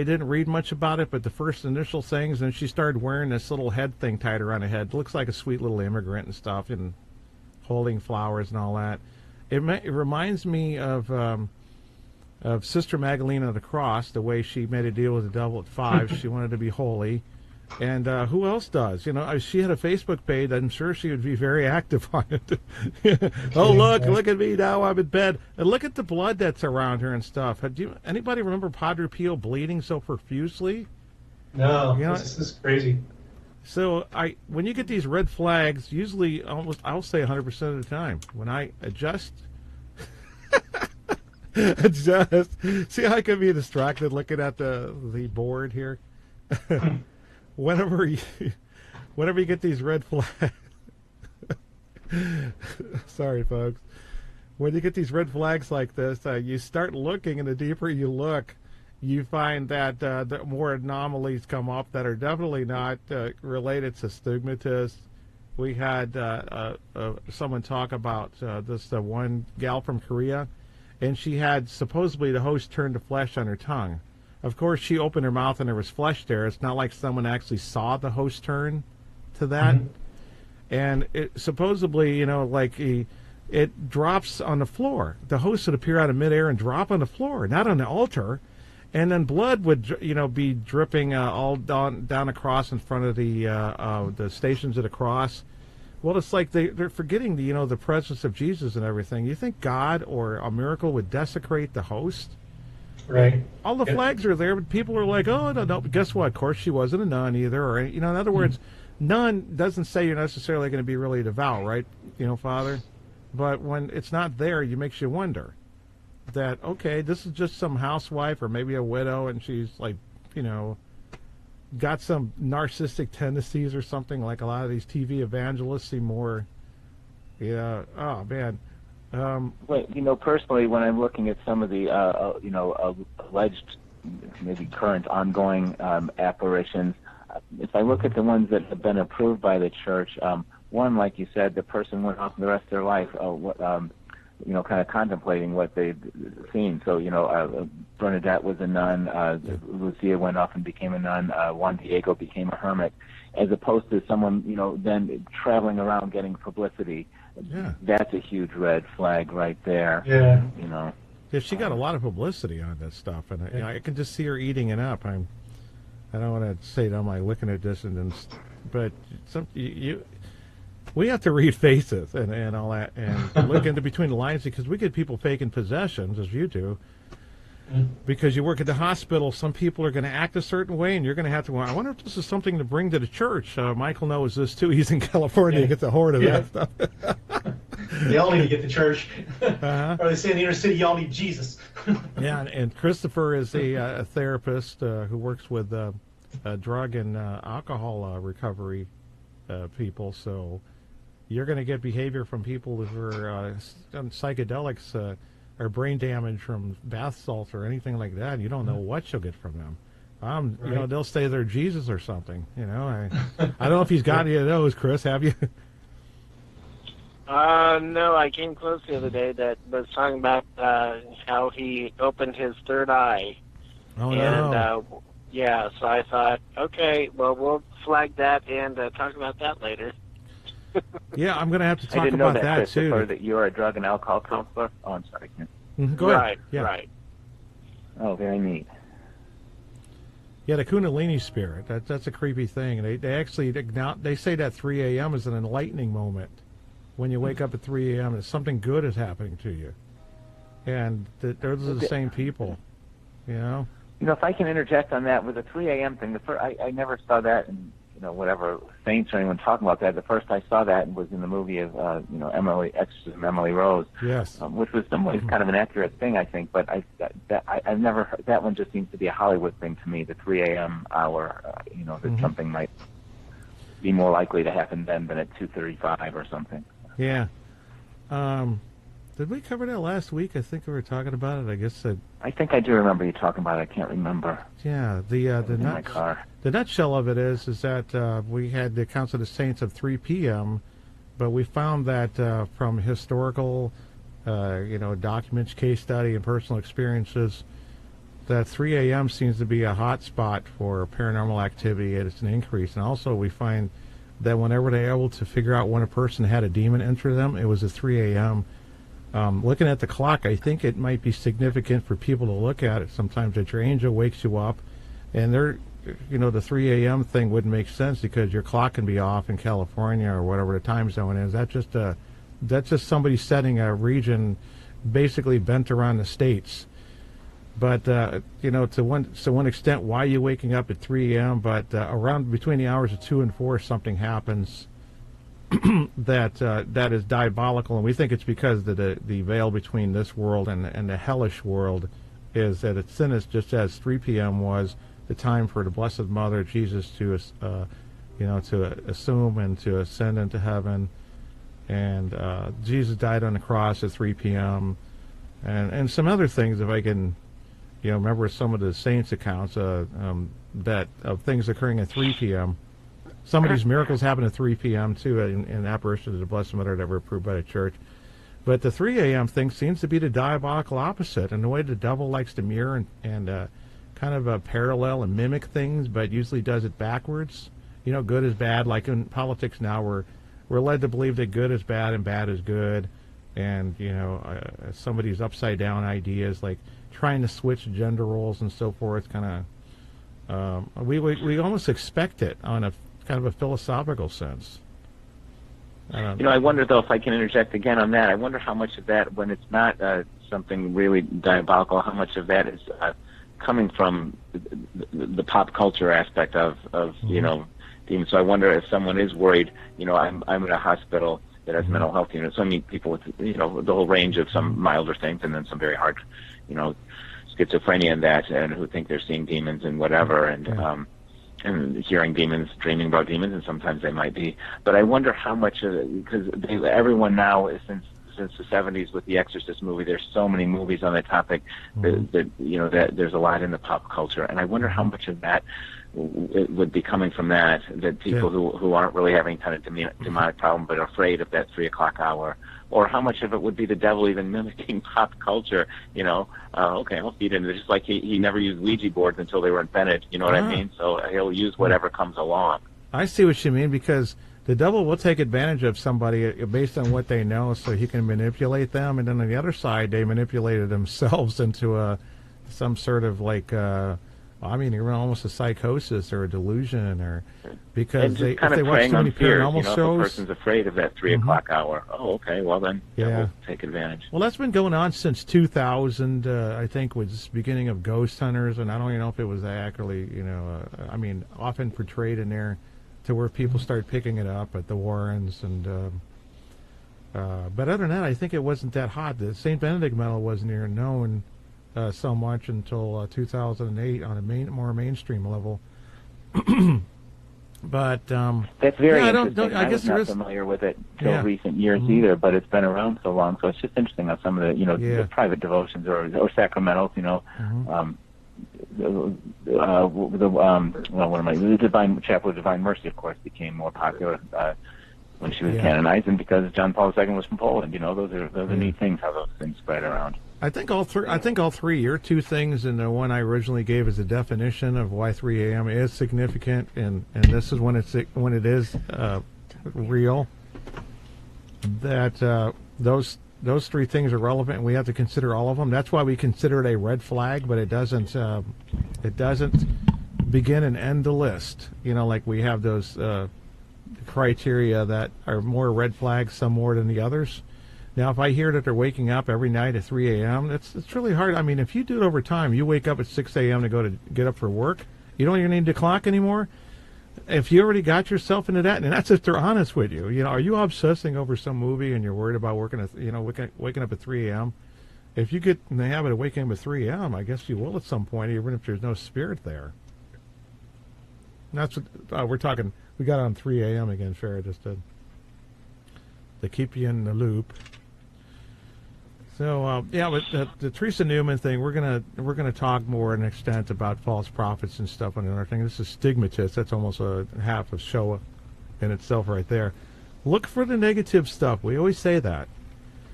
didn't read much about it, but the first initial things, and she started wearing this little head thing tied around her head. It looks like a sweet little immigrant and stuff, and holding flowers and all that. It reminds me of Sister Magdalene of the Cross, the way she made a deal with the devil at 5. She wanted to be holy. And who else does? You know, she had a Facebook page. I'm sure she would be very active on it. Oh, look at me now. I'm in bed. And look at the blood that's around her and stuff. Anybody remember Padre Pio bleeding so profusely? No, You know, this is crazy. So when you get these red flags, usually I'll say 100% of the time, when I adjust, see how I can be distracted looking at the board here? Whenever you get these red flags, sorry folks, when you get these red flags like this, you start looking, and the deeper you look, you find that the more anomalies come up that are definitely not related to stigmatists. We had someone talk about this one gal from Korea, and she had supposedly the host turned to flesh on her tongue. Of course, she opened her mouth and there was flesh there. It's not like someone actually saw the host turn to that. Mm-hmm. And it supposedly, you know, like it drops on the floor. The host would appear out of midair and drop on the floor, not on the altar. And then blood would, you know, be dripping all down across in front of the Stations of the Cross. Well, it's like they're forgetting the presence of Jesus and everything. You think God or a miracle would desecrate the host? Right. All the flags are there, but people are like, oh, no. But guess what? Of course, she wasn't a nun either. Or, in other words, nun doesn't say you're necessarily going to be really devout, right? Father? But when it's not there, it makes you wonder that, okay, this is just some housewife or maybe a widow, and she's like, got some narcissistic tendencies or something, like a lot of these TV evangelists seem more, oh, man. Well, personally, when I'm looking at some of the, alleged, maybe current ongoing apparitions, if I look at the ones that have been approved by the church, one, like you said, the person went off the rest of their life, kind of contemplating what they'd seen. So, Bernadette was a nun, Lucia went off and became a nun, Juan Diego became a hermit, as opposed to someone, then traveling around getting publicity. Yeah. That's a huge red flag right there. Yeah. Yeah, she got a lot of publicity on this stuff, and I can just see her eating it up. I don't want to say that I'm like looking at this, but we have to read faces and all that, and look into between the lines, because we get people faking possessions, as you do. Because you work at the hospital, some people are going to act a certain way, and you're going to have to. I wonder if this is something to bring to the church. Michael knows this too. He's in California. He gets a horde of that stuff. They all need to get to church. Or they say in the inner city, y'all need Jesus. Yeah, and Christopher is a therapist who works with drug and alcohol recovery people. So you're going to get behavior from people who are on psychedelics. Or brain damage from bath salts or anything like that. You don't know what you'll get from them. Right. They'll say they're Jesus or something. I don't know if he's got any of those, Chris. Have you? No, I came close the other day that was talking about how he opened his third eye. Oh, and, no. So I thought, okay, well, we'll flag that and talk about that later. Yeah, I'm going to have to talk I didn't know about that, Christopher, too. that you're a drug and alcohol counselor. Oh, I'm sorry. Go ahead. Right, yeah. right. Oh, very neat. Yeah, the Kundalini spirit. That's a creepy thing. They say that 3 a.m. is an enlightening moment. When you wake up at 3 a.m., that something good is happening to you. And those are the same people, If I can interject on that with the 3 a.m. thing, I never saw that in, whatever saints or anyone talking about that. The first I saw that was in the movie of, Exorcism, Emily Rose. Yes. Which was some ways kind of an accurate thing, I think. But I've never heard, that one just seems to be a Hollywood thing to me, the 3 a.m. hour, that something might be more likely to happen then than at 2:35 or something. Yeah. Did we cover that last week? I think we were talking about it. I guess I think I do remember you talking about it. I can't remember. Yeah, in my car. The nutshell of it is that we had the accounts of the saints of 3 p.m., but we found that from historical, documents, case study, and personal experiences, that 3 a.m. seems to be a hot spot for paranormal activity, and it's an increase. And also we find that whenever they're able to figure out when a person had a demon enter them, it was at 3 a.m., looking at the clock, I think it might be significant for people to look at it sometimes that your angel wakes you up, and the 3 a.m. thing wouldn't make sense because your clock can be off in California or whatever the time zone is. That's just somebody setting a region basically bent around the states. But to one extent, why are you waking up at 3 a.m.? But around between the hours of 2 and 4, something happens that is diabolical, and we think it's because the veil between this world and the hellish world is that it's sin is just as 3 p.m. was the time for the Blessed Mother Jesus to assume and to ascend into heaven, and Jesus died on the cross at 3 p.m. and some other things, if I can remember some of the saints' accounts that of things occurring at 3 p.m. Some of these miracles happen at 3 p.m. too, in apparitions of the Blessed Mother that were approved by the Church. But the 3 a.m. thing seems to be the diabolical opposite, and the way the devil likes to mirror and kind of parallel and mimic things, but usually does it backwards. Good is bad. Like in politics now, we're led to believe that good is bad and bad is good, and somebody's upside down ideas like trying to switch gender roles and so forth. Kind of we almost expect it on a kind of a philosophical sense. I wonder, though, if I can interject again on that, I wonder how much of that, when it's not something really diabolical, how much of that is coming from the pop culture aspect of demons. So I wonder if someone is worried, I'm in a hospital that has mental health units, so I meet people with, the whole range of some milder things and then some very hard, schizophrenia and who think they're seeing demons and whatever, and hearing demons, dreaming about demons, and sometimes they might be. But I wonder how much of it, because everyone now, since the 70s with the Exorcist movie, there's so many movies on that topic that there's a lot in the pop culture, and I wonder how much of that it would be coming from that people who aren't really having kind of demonic problem but are afraid of that 3 o'clock hour, or how much of it would be the devil even mimicking pop culture, okay, I'll feed into it. Just like he never used Ouija boards until they were invented, you know what I mean? So he'll use whatever comes along. I see what you mean, because the devil will take advantage of somebody based on what they know so he can manipulate them, and then on the other side, they manipulated themselves into some sort of almost a psychosis or a delusion, or because if they watch too many paranormal shows. If a person's afraid of that 3 o'clock hour. Oh, okay. Well, then we'll take advantage. Well, that's been going on since 2000. I think was the beginning of Ghost Hunters, and I don't even know if it was actually, often portrayed in there to where people start picking it up at the Warrens, and but other than that, I think it wasn't that hot. The St. Benedict medal wasn't even known so much until 2008 on a more mainstream level. But that's very interesting. I guess was not familiar with it until recent years either, but it's been around so long, so it's just interesting how some of the the private devotions or sacramentals, the Divine Chapel of Divine Mercy, of course, became more popular when she was canonized, and because John Paul II was from Poland. Those are neat things how those things spread around. I think all three. Your two things, and the one I originally gave as a definition of why 3 a.m. is significant, and this is when it is real. That those three things are relevant, and we have to consider all of them. That's why we consider it a red flag, but it doesn't begin and end the list. Like we have those criteria that are more red flags, some more than the others. Now, if I hear that they're waking up every night at 3 a.m., it's really hard. I mean, if you do it over time, you wake up at 6 a.m. to get up for work, you don't even need the clock anymore. If you already got yourself into that, and that's if they're honest with you, are you obsessing over some movie and you're worried about waking up at 3 a.m.? If you get in the habit of waking up at 3 a.m., I guess you will at some point, even if there's no spirit there. And that's what we're talking. We got on 3 a.m. again, Farrah, just to keep you in the loop. So but the Teresa Newman thing, we're gonna talk more in extent about false prophets and stuff on another thing. This is stigmatist. That's almost a half of show in itself right there. Look for the negative stuff. We always say that.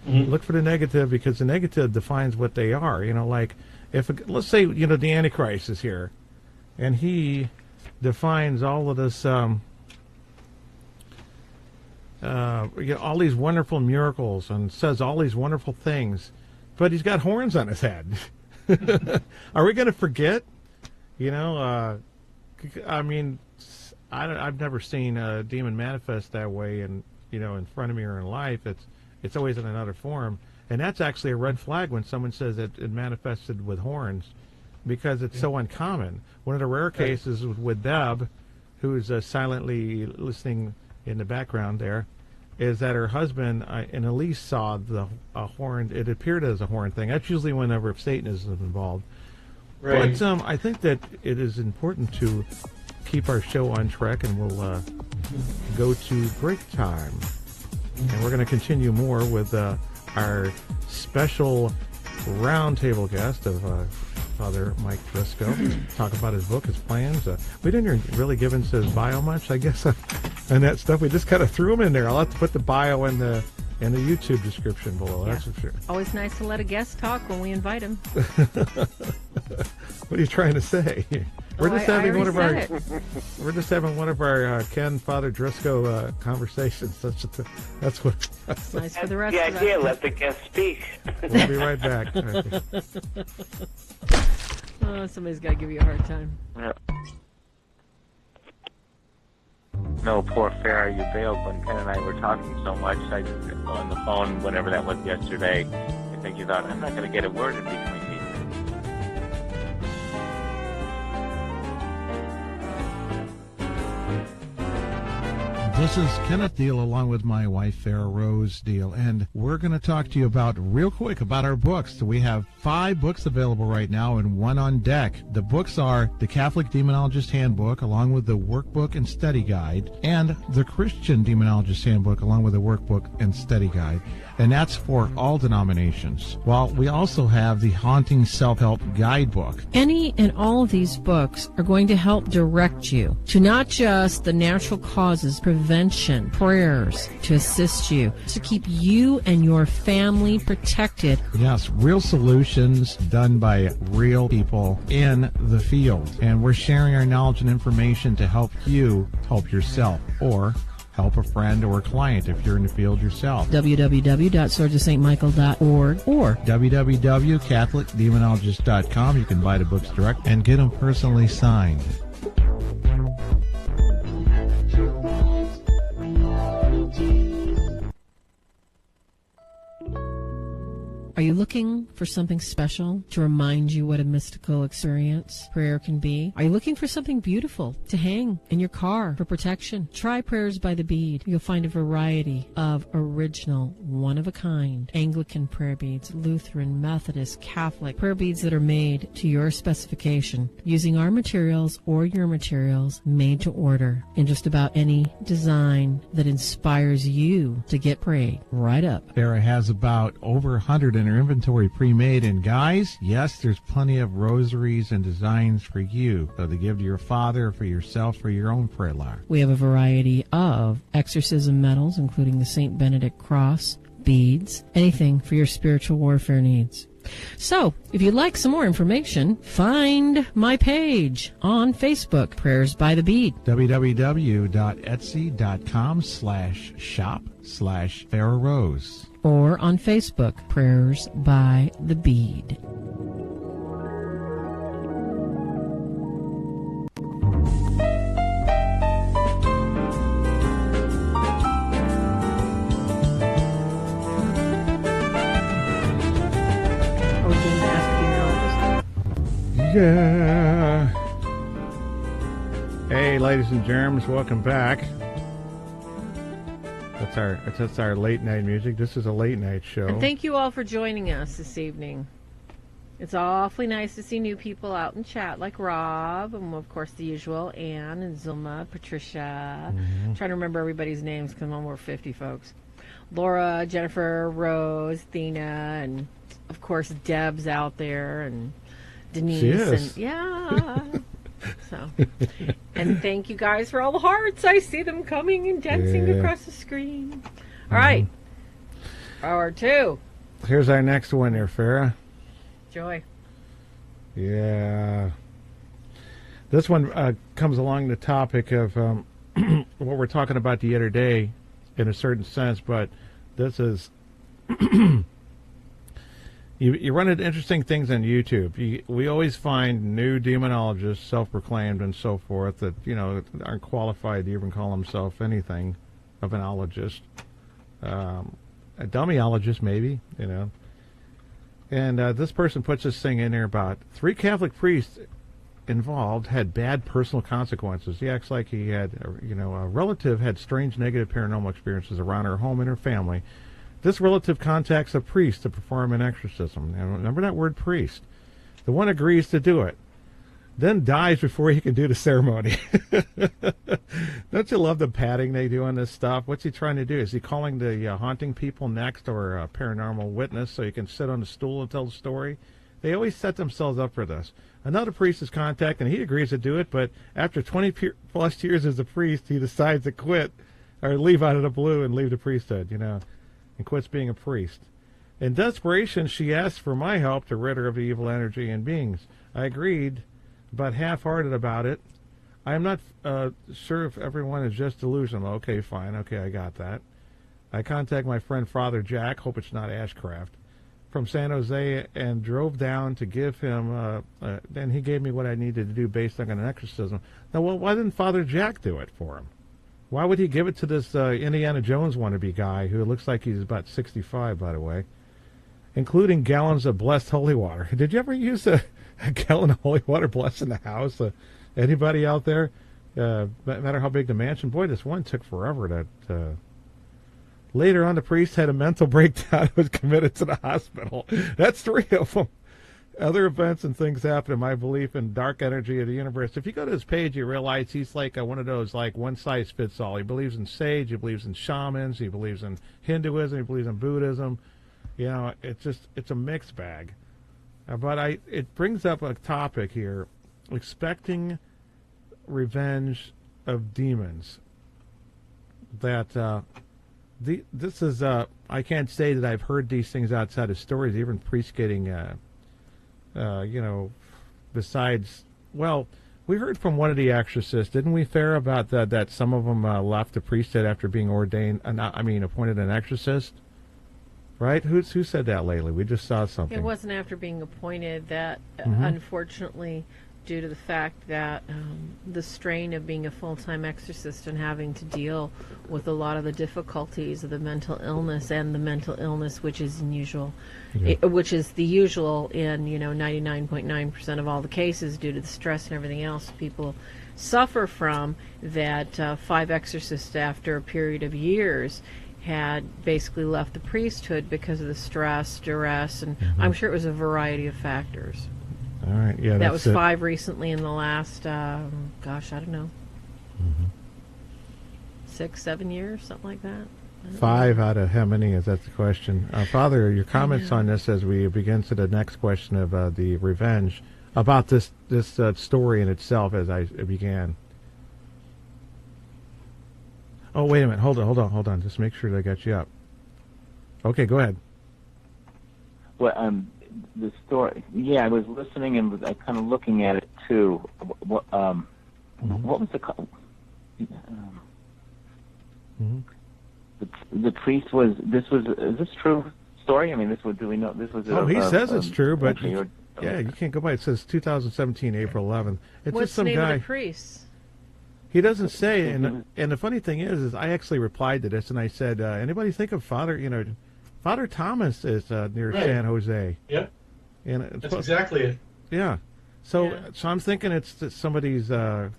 Mm-hmm. Look for the negative, because the negative defines what they are. Like let's say the Antichrist is here, and he defines all of this all these wonderful miracles and says all these wonderful things, but he's got horns on his head. Are we going to forget? I mean, I've never seen a demon manifest that way, and in front of me or in life. It's always in another form, and that's actually a red flag when someone says that it manifested with horns, because it's so uncommon. One of the rare cases with Deb, who's silently listening in the background there, is that her husband and Elise saw a horn. It appeared as a horn thing. That's usually whenever Satanism is involved. Right. But I think that it is important to keep our show on track, and we'll go to break time. And we're going to continue more with our special roundtable guest of Father Mike Driscoll. Talk about his book, his plans. We didn't really give into his bio much, I guess, and that stuff. We just kind of threw him in there. I'll have to put the bio in the YouTube description below. Yeah. That's for sure. Always nice to let a guest talk when we invite him. What are you trying to say? We're just having one of our Ken Father Driscoll conversations. That's what. That's nice for the rest. The of idea. us. Let the guest speak. We'll be right back. Oh, somebody's got to give you a hard time. Yeah. No, poor Farrah, you bailed when Ken and I were talking so much. I on the phone, whenever that was yesterday. I think you thought, I'm not going to get a word in between these. This is Kenneth Deal along with my wife, Farrah Rose Deal, and we're going to talk to you real quick about our books. So we have 5 books available right now and 1 on deck. The books are the Catholic Demonologist Handbook along with the Workbook and Study Guide, and the Christian Demonologist Handbook along with the Workbook and Study Guide. And that's for all denominations. While we also have the Haunting Self-Help Guidebook. Any and all of these books are going to help direct you to not just the natural causes, prevention, prayers to assist you, to keep you and your family protected. Yes, real solutions done by real people in the field. And we're sharing our knowledge and information to help you help yourself, or help a friend or a client if you're in the field yourself. www.swordsofstmichael.org or www.catholicdemonologist.com. You can buy the books direct and get them personally signed. Are you looking for something special to remind you what a mystical experience prayer can be? Are you looking for something beautiful to hang in your car for protection? Try Prayers by the Bead. You'll find a variety of original, one-of-a-kind Anglican prayer beads, Lutheran, Methodist, Catholic prayer beads that are made to your specification using our materials or your materials made to order in just about any design that inspires you to get prayed right up. Farrah has about over 100 in her inventory pre-made, and guys, yes, there's plenty of rosaries and designs for you, so to give to your father, for yourself, for your own prayer life. We have a variety of exorcism medals, including the St. Benedict cross, beads, anything for your spiritual warfare needs. So, if you'd like some more information, find my page on Facebook, Prayers by the Bead. www.etsy.com/shop/Farrah Rose. Or on Facebook, Prayers by the Bead. Yeah. Hey, ladies and germs, welcome back. That's our late night music. This is a late night show. And thank you all for joining us this evening. It's awfully nice to see new people out in chat, like Rob, and of course the usual, Ann and Zulma, Patricia. I'm trying to remember everybody's names because I'm over 50 folks. Laura, Jennifer, Rose, Thena, and of course Deb's out there, and Denise. She is. And yeah. So, and thank you guys for all the hearts. I see them coming and dancing across the screen. All right. Hour 2. Here's our next one here, Farrah. Joy. Yeah. This one comes along the topic of what we're talking about the other day in a certain sense, but this is you run into interesting things on YouTube. We always find new demonologists, self-proclaimed and so forth, that aren't qualified to even call themselves anything of an ologist, a dummyologist maybe, And this person puts this thing in there about 3 Catholic priests involved had bad personal consequences. He acts like he had, a relative had strange negative paranormal experiences around her home and her family. This relative contacts a priest to perform an exorcism. Now, remember that word priest. The one agrees to do it, then dies before he can do the ceremony. Don't you love the padding they do on this stuff? What's he trying to do? Is he calling the haunting people next, or a paranormal witness so he can sit on the stool and tell the story? They always set themselves up for this. Another priest is contacted, and he agrees to do it, but after 20-plus years as a priest, he decides to quit or leave out of the blue and leave the priesthood, and quits being a priest. In desperation, she asked for my help to rid her of the evil energy and beings. I agreed, but half-hearted about it. I am not sure if everyone is just delusional. Okay, fine. Okay, I got that. I contact my friend Father Jack, hope it's not Ashcraft, from San Jose, and drove down to give him, and he gave me what I needed to do based on an exorcism. Now, well, why didn't Father Jack do it for him? Why would he give it to this Indiana Jones wannabe guy who looks like he's about 65, by the way, including gallons of blessed holy water? Did you ever use a gallon of holy water blessed in the house? Anybody out there? No matter how big the mansion. Boy, this one took forever. Later on, the priest had a mental breakdown and was committed to the hospital. That's 3 of them. Other events and things happen in my belief in dark energy of the universe. If you go to his page, you realize he's like one of those, like, one-size-fits-all. He believes in sage, he believes in shamans, he believes in Hinduism, he believes in Buddhism. It's a mixed bag. But it brings up a topic here, expecting revenge of demons. That this is I can't say that I've heard these things outside of stories, even priests getting besides, well, we heard from one of the exorcists, didn't we, Farrah, about that some of them left the priesthood after being ordained, appointed an exorcist, right? Who said that lately? We just saw something. It wasn't after being appointed. That, unfortunately, due to the fact that the strain of being a full-time exorcist and having to deal with a lot of the difficulties of the mental illness, and the mental illness which is unusual, which is the usual in 99.9% of all the cases due to the stress and everything else people suffer from, that 5 exorcists after a period of years had basically left the priesthood because of the stress, duress, and I'm sure it was a variety of factors. All right, yeah, that was 5 recently in the last, I don't know, 6-7 years, something like that. 5 out of how many is that the question? Father, your comments on this as we begin to the next question of the revenge, about this story in itself as I began. Oh, wait a minute. Hold on. Just make sure that I got you up. Okay, go ahead. Well, the story. Yeah, I was listening and was kind of looking at it too. What was the? The priest was. Is this true story? I mean, this was. Do we know this was? He says it's true, but you can't go by. It says 2017, April 11th. It's What's just some the name guy. of the priest? He doesn't say, and the funny thing is I actually replied to this and I said, anybody think of Father? Father Thomas is near San Jose. Yep. And that's exactly it. Yeah. So I'm thinking it's somebody's old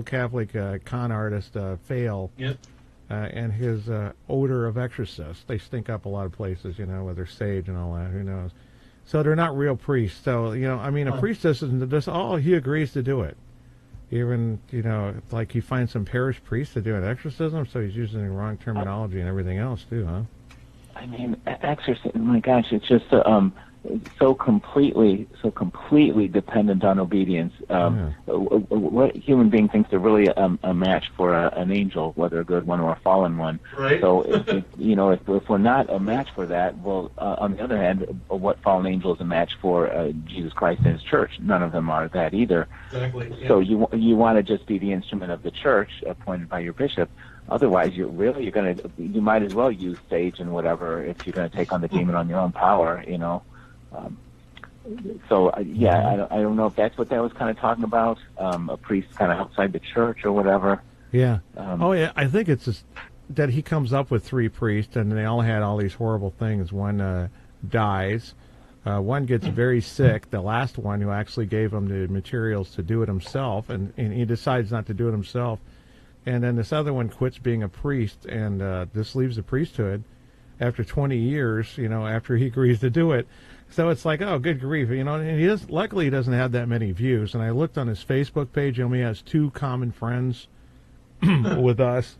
Catholic con artist Fail. Yep. And his odor of exorcist. They stink up a lot of places, with their sage and all that. Who knows? So they're not real priests. So a priest isn't just he agrees to do it. Even, like he finds some parish priest to do an exorcism, so he's using the wrong terminology and everything else, too, huh? I mean, exorcism, my gosh, it's just, so completely dependent on obedience. What human being thinks they're really a match for an angel, whether a good one or a fallen one? Right. So, if we're not a match for that, well, on the other hand, what fallen angel is a match for Jesus Christ and His church? None of them are that either. Exactly. Yeah. So you want to just be the instrument of the church, appointed by your bishop. Otherwise, you might as well use sage and whatever if you're going to take on the demon on your own power, I don't know if that's what that was kind of talking about, a priest kind of outside the church or whatever. Yeah. I think it's just that he comes up with 3 priests, and they all had all these horrible things. One dies. One gets very sick, the last one who actually gave him the materials to do it himself, and he decides not to do it himself. And then this other one quits being a priest, and this leaves the priesthood after 20 years, after he agrees to do it. So it's like, oh, good grief, and luckily he doesn't have that many views. And I looked on his Facebook page, he only has 2 common friends with us.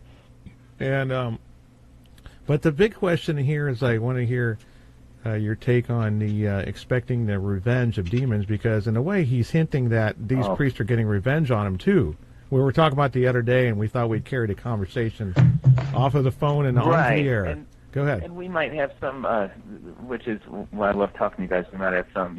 And but the big question here is I want to hear your take on the expecting the revenge of demons, because in a way he's hinting that these priests are getting revenge on him too. We were talking about the other day, and we thought we'd carry the conversation off of the phone and onto the air. Go ahead. And we might have some, which is why I love talking to you guys. We might have some,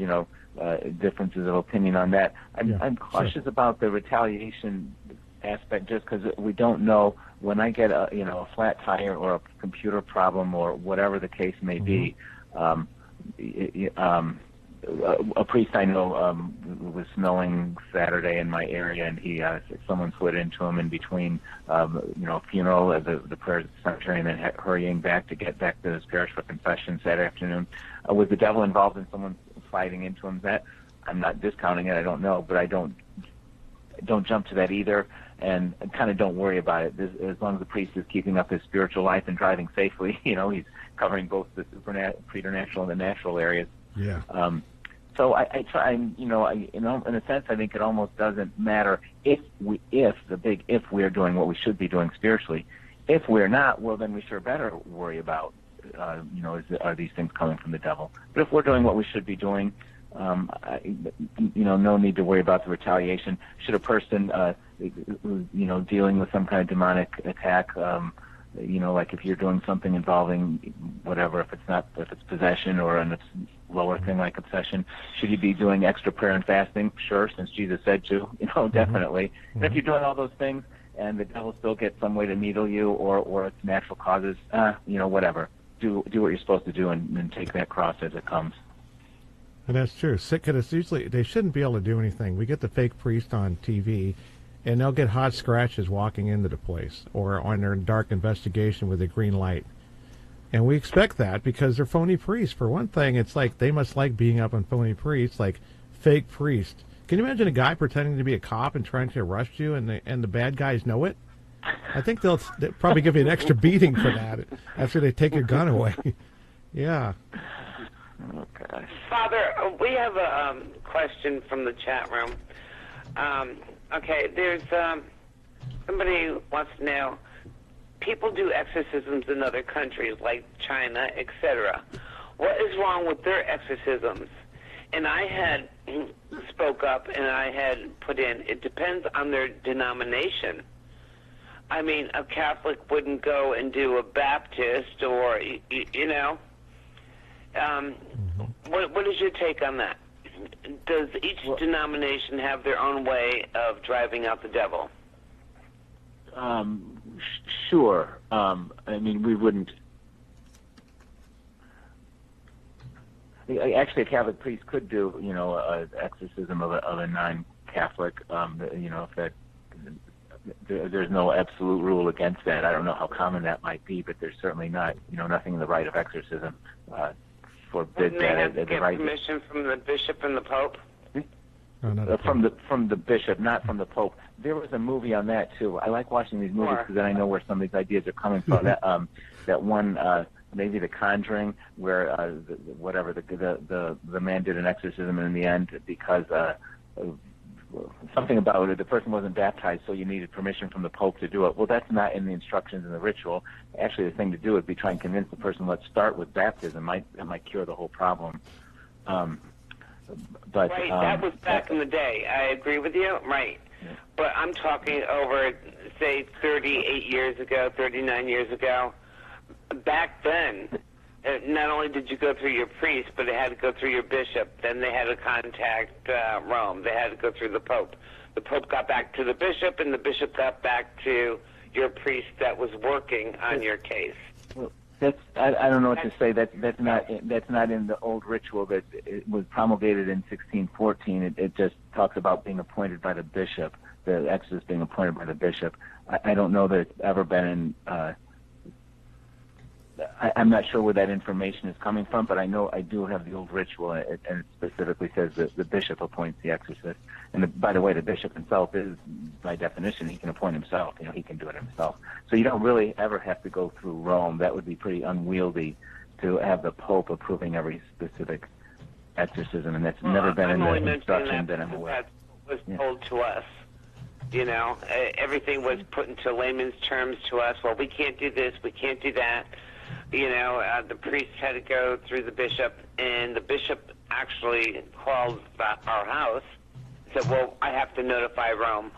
differences of opinion on that. I'm cautious about the retaliation aspect, just because we don't know. When I get a flat tire or a computer problem or whatever the case may be, a priest I know was snowing Saturday in my area, and someone slid into him in between, a funeral at the prayer cemetery, and then hurrying back to get back to his parish for confession Saturday afternoon. Was the devil involved in someone sliding into him? That I'm not discounting it. I don't know, but I don't jump to that either, and kind of don't worry about it. As long as the priest is keeping up his spiritual life and driving safely, he's covering both the preternatural and the natural areas. Yeah. So I try, in a sense, I think it almost doesn't matter if we're doing what we should be doing spiritually. If we're not, well, then we sure better worry about, are these things coming from the devil? But if we're doing what we should be doing, no need to worry about the retaliation. Should a person, dealing with some kind of demonic attack, like if you're doing something involving whatever, if it's possession or a lower thing like obsession, should you be doing extra prayer and fasting? Sure, since Jesus said to, definitely. Mm-hmm. And if you're doing all those things and the devil still gets some way to needle you or it's natural causes, whatever. Do what you're supposed to do and take that cross as it comes. And that's true. Because usually they shouldn't be able to do anything. We get the fake priest on TV, and they'll get hot scratches walking into the place or on their dark investigation with a green light. And we expect that because they're phony priests. For one thing, it's like they must like being up on phony priests, like fake priests. Can you imagine a guy pretending to be a cop and trying to arrest you, and the bad guys know it? I think they'll probably give you an extra beating for that after they take your gun away. Yeah. Okay. Father, we have a question from the chat room. There's somebody who wants to know, people do exorcisms in other countries like China, etc. What is wrong with their exorcisms? And I had spoke up and I had put in, it depends on their denomination. I mean, a Catholic wouldn't go and do a Baptist or, What is your take on that? Does each denomination have their own way of driving out the devil? Sure. We wouldn't. Actually, a Catholic priest could do, an exorcism of a non-Catholic. If that, there's no absolute rule against that. I don't know how common that might be, but there's certainly not, nothing in the rite of exorcism forbids that. They have to get permission from the bishop and the pope. From the bishop, not from the pope. There was a movie on that too. I like watching these movies because then I know where some of these ideas are coming from. That one, maybe The Conjuring, where the man did an exorcism, and in the end, because something about it, the person wasn't baptized, so you needed permission from the pope to do it. Well, that's not in the instructions in the ritual. Actually, the thing to do would be try and convince the person, let's start with baptism. That might cure the whole problem. But right, that was back in the day. I agree with you. Right. Yeah. But I'm talking over, say, 38 years ago, 39 years ago. Back then, not only did you go through your priest, but it had to go through your bishop. Then they had to contact Rome. They had to go through the Pope. The Pope got back to the bishop, and the bishop got back to your priest that was working on your case. Well, I don't know what to say. That's not in the old ritual that it was promulgated in 1614. It just talks about being appointed by the bishop, the exorcist being appointed by the bishop. I don't know that it's ever been in. I'm not sure where that information is coming from, but I know I do have the old ritual, and it specifically says that the bishop appoints the exorcist. And by the way, the bishop himself is, by definition, he can appoint himself. He can do it himself. So you don't really ever have to go through Rome. That would be pretty unwieldy to have the Pope approving every specific exorcism, and that's never been in the instruction that I'm aware of. That was told to us. Everything was put into layman's terms to us. Well, we can't do this, we can't do that. The priest had to go through the bishop, and the bishop actually called our house and said, well, I have to notify Rome.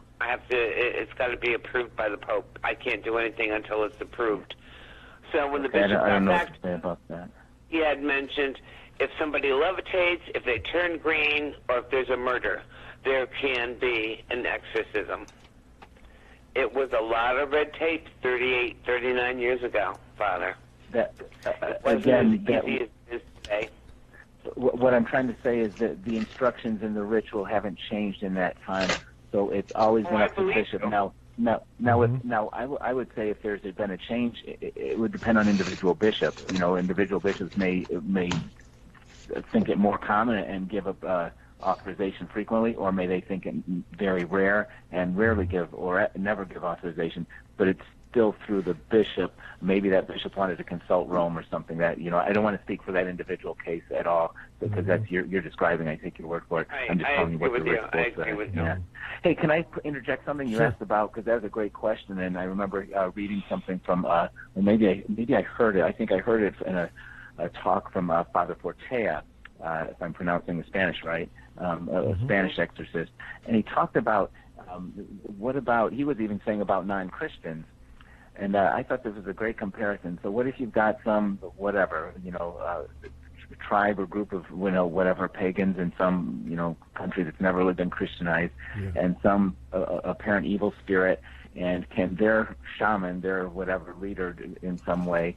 It's got to be approved by the Pope. I can't do anything until it's approved. So when the bishop got back, he had mentioned if somebody levitates, if they turn green, or if there's a murder, there can be an exorcism. It was a lot of red tape 38, 39 years ago, Father. What I'm trying to say is that the instructions in the ritual haven't changed in that time, so it's always been up to the bishop. So. Now, I would say if there's been a change, it would depend on individual bishops. Individual bishops may think it more common and give up authorization frequently, or may they think it very rare and rarely give or never give authorization. But it's still through the bishop. Maybe that bishop wanted to consult Rome or something. That I don't want to speak for that individual case at all, because that's you're describing. I take your word for it. I'm just telling you what the ritual says. I agree with you. Hey, can I interject something you asked about? Because that was a great question, and I remember reading something from. Maybe I heard it. I think I heard it in a talk from Father Fortea, if I'm pronouncing the Spanish right, a Spanish exorcist, and he talked about what about. He was even saying about non-Christians. And I thought this was a great comparison. So what if you've got some, whatever, tribe or group of, whatever, pagans in some, country that's never really been Christianized, and some apparent evil spirit, and can their shaman, their whatever leader in some way,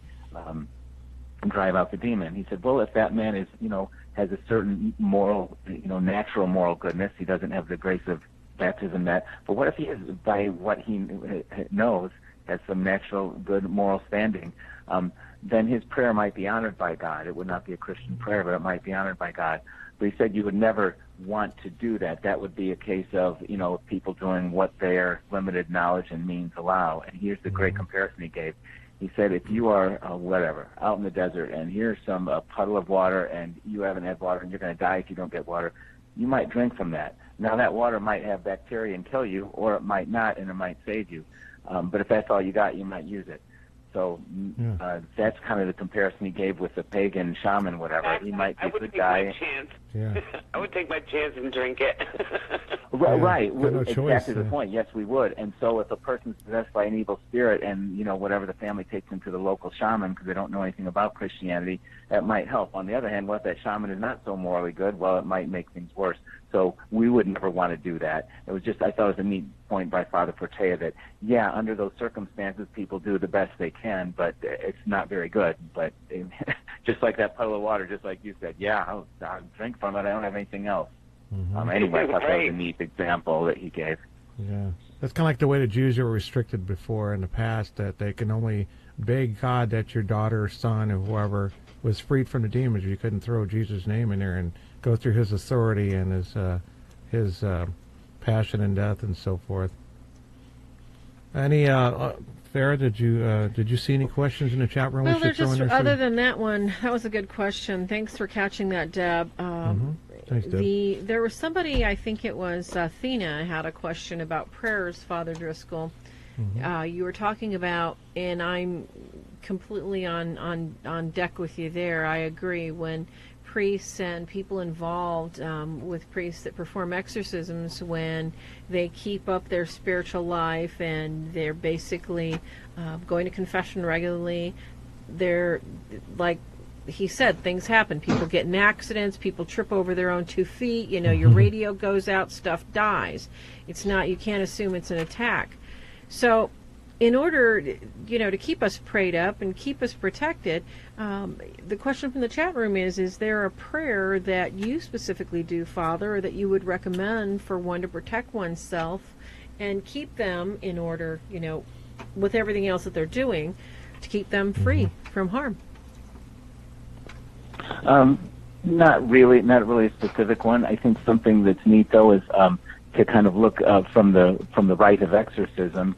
drive out the demon? He said, well, if that man is, has a certain moral, natural moral goodness, he doesn't have the grace of baptism but what if he is, by what he knows, has some natural good moral standing, then his prayer might be honored by God. It would not be a Christian prayer, but it might be honored by God. But he said you would never want to do that. That would be a case of, people doing what their limited knowledge and means allow. And here's the great comparison he gave. He said if you are, out in the desert, and here's some puddle of water, and you haven't had water, and you're going to die if you don't get water, you might drink from that. Now, that water might have bacteria and kill you, or it might not, and it might save you. But if that's all you got, you might use it. So that's kind of the comparison he gave with the pagan shaman, whatever. He might be a good guy. I would take my chance and drink it. Right. No exactly the point. Yes, we would. And so if a person's possessed by an evil spirit and, whatever, the family takes him to the local shaman because they don't know anything about Christianity, that might help. On the other hand, what if that shaman is not so morally good? Well, it might make things worse. So we would never want to do that. It was just, I thought it was a neat point by Father Fortea that, under those circumstances, people do the best they can, but it's not very good. But just like that puddle of water, just like you said, I'll drink from it. I don't have anything else. Anyway, I thought that was a neat example that he gave. Yeah. That's kind of like the way the Jews were restricted before in the past, that they can only beg God that your daughter or son or whoever was freed from the demons. You couldn't throw Jesus' name in there and go through his authority and his passion and death and so forth. Any Farrah, did you see any questions in the chat room? Well, other than that one, that was a good question. Thanks for catching that, Deb. Thanks, Deb. There was somebody, I think it was Athena, had a question about prayers, Father Driscoll. You were talking about, and I'm completely on deck with you there. I agree. When priests and people involved with priests that perform exorcisms, when they keep up their spiritual life and they're basically going to confession regularly, they're like he said, things happen. People get in accidents, people trip over their own 2 feet, your radio goes out, stuff dies. It's not, you can't assume it's an attack. So in order, to keep us prayed up and keep us protected, the question from the chat room is there a prayer that you specifically do, Father, or that you would recommend for one to protect oneself and keep them in order, with everything else that they're doing, to keep them free from harm? Not really a specific one. I think something that's neat though is to kind of look from the rite of exorcism,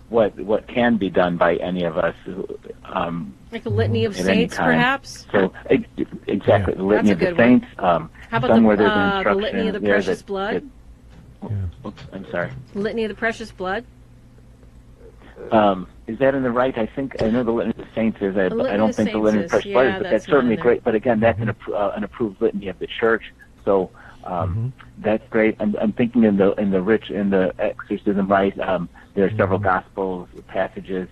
what can be done by any of us. Like a litany of saints, perhaps. So exactly, the litany of the good saints. How about the litany of the precious blood? Oops, I'm sorry. Litany of the precious blood. Is that in the rite? I know the litany of the saints is. I don't think the litany of the precious is, blood is, but that's certainly great. But again, that's an approved litany of the church. So that's great. I'm thinking in the exorcism rite, there are several gospel passages.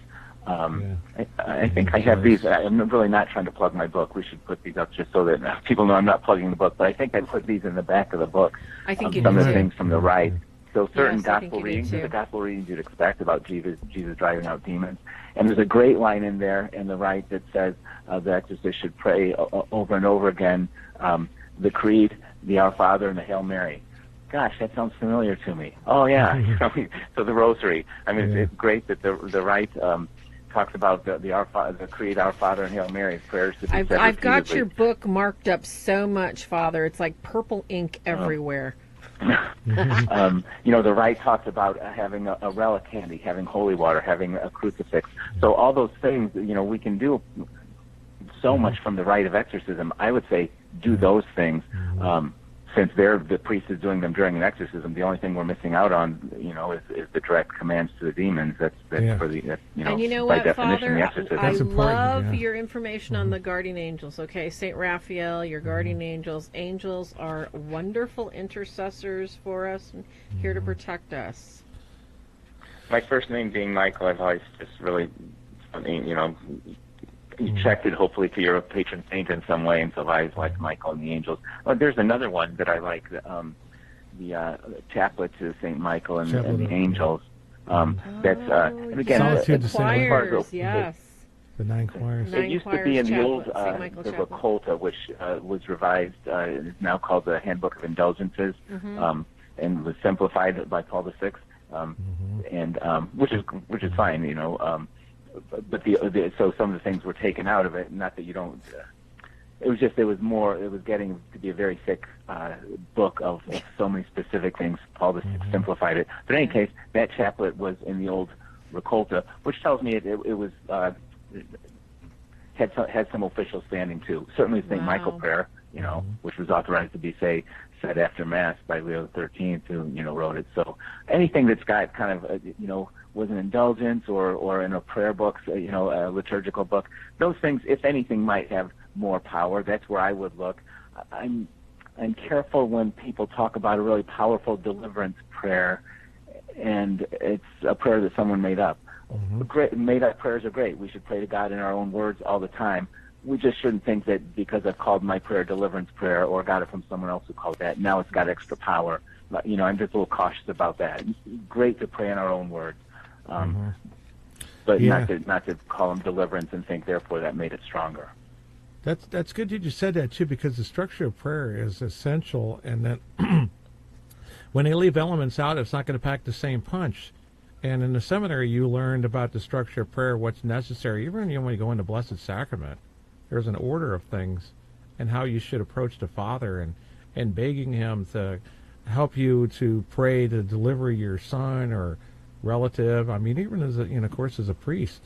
I think I have these. I'm really not trying to plug my book. We should put these up just so that people know I'm not plugging the book. But I think I put these in the back of the book. I think some of the things from the rite. So certain Yes, gospel readings, the gospel readings you'd expect about Jesus driving out demons. And there's a great line in there in the rite that says the exorcist should pray over and over again the Creed, the Our Father, and the Hail Mary. Gosh, that sounds familiar to me. Oh yeah, so the Rosary. I mean, it's great that the rite talks about the Creed, Our Father, and Hail Mary prayers to be said I've got repeatedly. your book marked up so much, Father. It's like purple ink everywhere. The rite talks about having a relic handy, having holy water, having a crucifix. So all those things, we can do so much from the rite of exorcism. I would say do those things. Since the priest is doing them during an exorcism, the only thing we're missing out on, is the direct commands to the demons. That's for the, And you know by what, definition, Father? the exorcism. I important, love your information on the guardian angels. Okay, Saint Raphael, your guardian angels. Angels are wonderful intercessors for us, and here to protect us. My first name being Michael, I've always just really, you checked it hopefully to your patron saint in some way, and so I always liked Michael and the angels. But there's another one that I like, the chaplet to Saint Michael and the angels. That's and again, Solitude the to choirs, yes. The 9 choirs. It used to be in the old the the Racolta, which was revised. It's now called the Handbook of Indulgences, and was simplified by Paul VI, and which is fine, but so some of the things were taken out of it. Not that you don't. It was getting to be a very thick book of so many specific things. Paul VI simplified it. But in any case, that chaplet was in the old Racolta, which tells me it was had some official standing too. Certainly, St. Michael prayer, which was authorized to be said after Mass by Leo XIII, who wrote it. So anything that's got kind of was an indulgence or in a prayer book, a liturgical book, those things, if anything, might have more power. That's where I would look. I'm careful when people talk about a really powerful deliverance prayer, and it's a prayer that someone made up. Made-up prayers are great. We should pray to God in our own words all the time. We just shouldn't think that because I've called my prayer deliverance prayer or got it from someone else who called that, now it's got extra power. I'm just a little cautious about that. It's great to pray in our own words, but not to call them deliverance and think therefore that made it stronger. That's good you just said that too, because the structure of prayer is essential, and that when they leave elements out, it's not going to pack the same punch. And in the seminary, you learned about the structure of prayer, what's necessary. Even when you go into Blessed Sacrament, there's an order of things and how you should approach the Father and begging him to help you to pray to deliver your son or relative. I mean, even as of course, as a priest.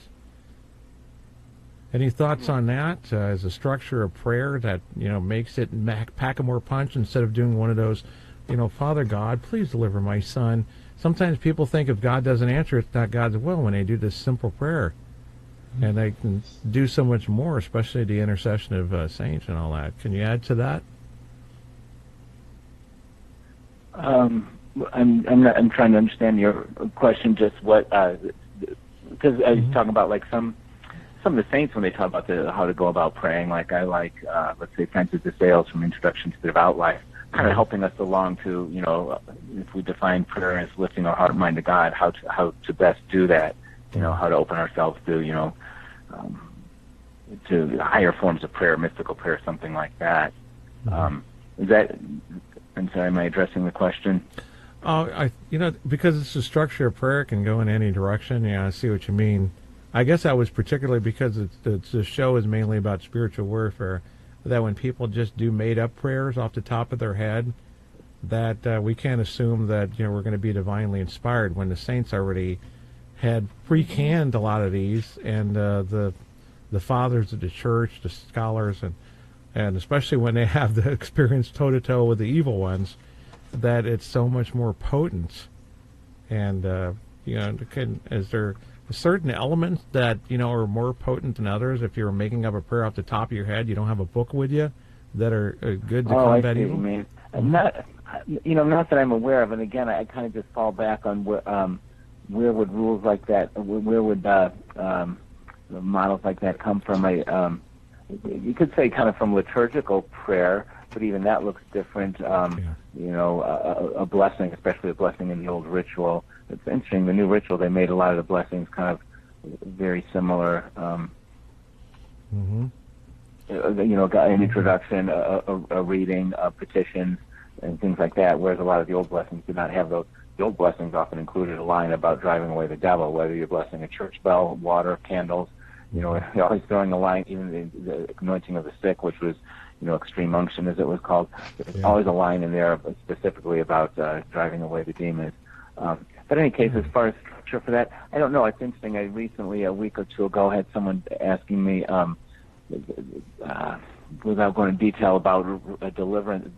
Any thoughts on that as a structure of prayer that makes it pack a more punch instead of doing one of those, Father God, please deliver my son. Sometimes people think if God doesn't answer, it's not God's will when they do this simple prayer. And they can do so much more, especially the intercession of saints and all that. Can you add to that? I'm trying to understand your question. Just what because I was talking about like some of the saints when they talk about how to go about praying. Like let's say Francis de Sales from Introduction to the Devout Life, kind of helping us along to if we define prayer as lifting our heart and mind to God, how to best do that. How to open ourselves to to higher forms of prayer, mystical prayer, something like that. Is that? I'm sorry, am I addressing the question? Because it's the structure of prayer, it can go in any direction. Yeah, I see what you mean. I guess that was particularly because the show is mainly about spiritual warfare, that when people just do made-up prayers off the top of their head, that we can't assume that we're going to be divinely inspired when the saints already had pre-canned a lot of these, and the fathers of the church, the scholars, and especially when they have the experience toe-to-toe with the evil ones, that it's so much more potent. And, is there certain elements that, are more potent than others? If you're making up a prayer off the top of your head, you don't have a book with you, that are good to combat evil? I mean, not that I'm aware of, and again, I kind of just fall back on where would rules like that, where would models like that come from? You could say kind of from liturgical prayer, but even that looks different. A blessing, especially a blessing in the old ritual. It's interesting. The new ritual, they made a lot of the blessings kind of very similar. An introduction, a reading, petitions, and things like that. Whereas a lot of the old blessings did not have those. The old blessings often included a line about driving away the devil, whether you're blessing a church bell, water, candles. You're always throwing a line, even the anointing of the sick, which was, extreme unction, as it was called. There's always a line in there specifically about driving away the demons. But in any case, as far as structure for that, I don't know. It's interesting. I recently, a week or two ago, had someone asking me, without going into detail, about a deliverance,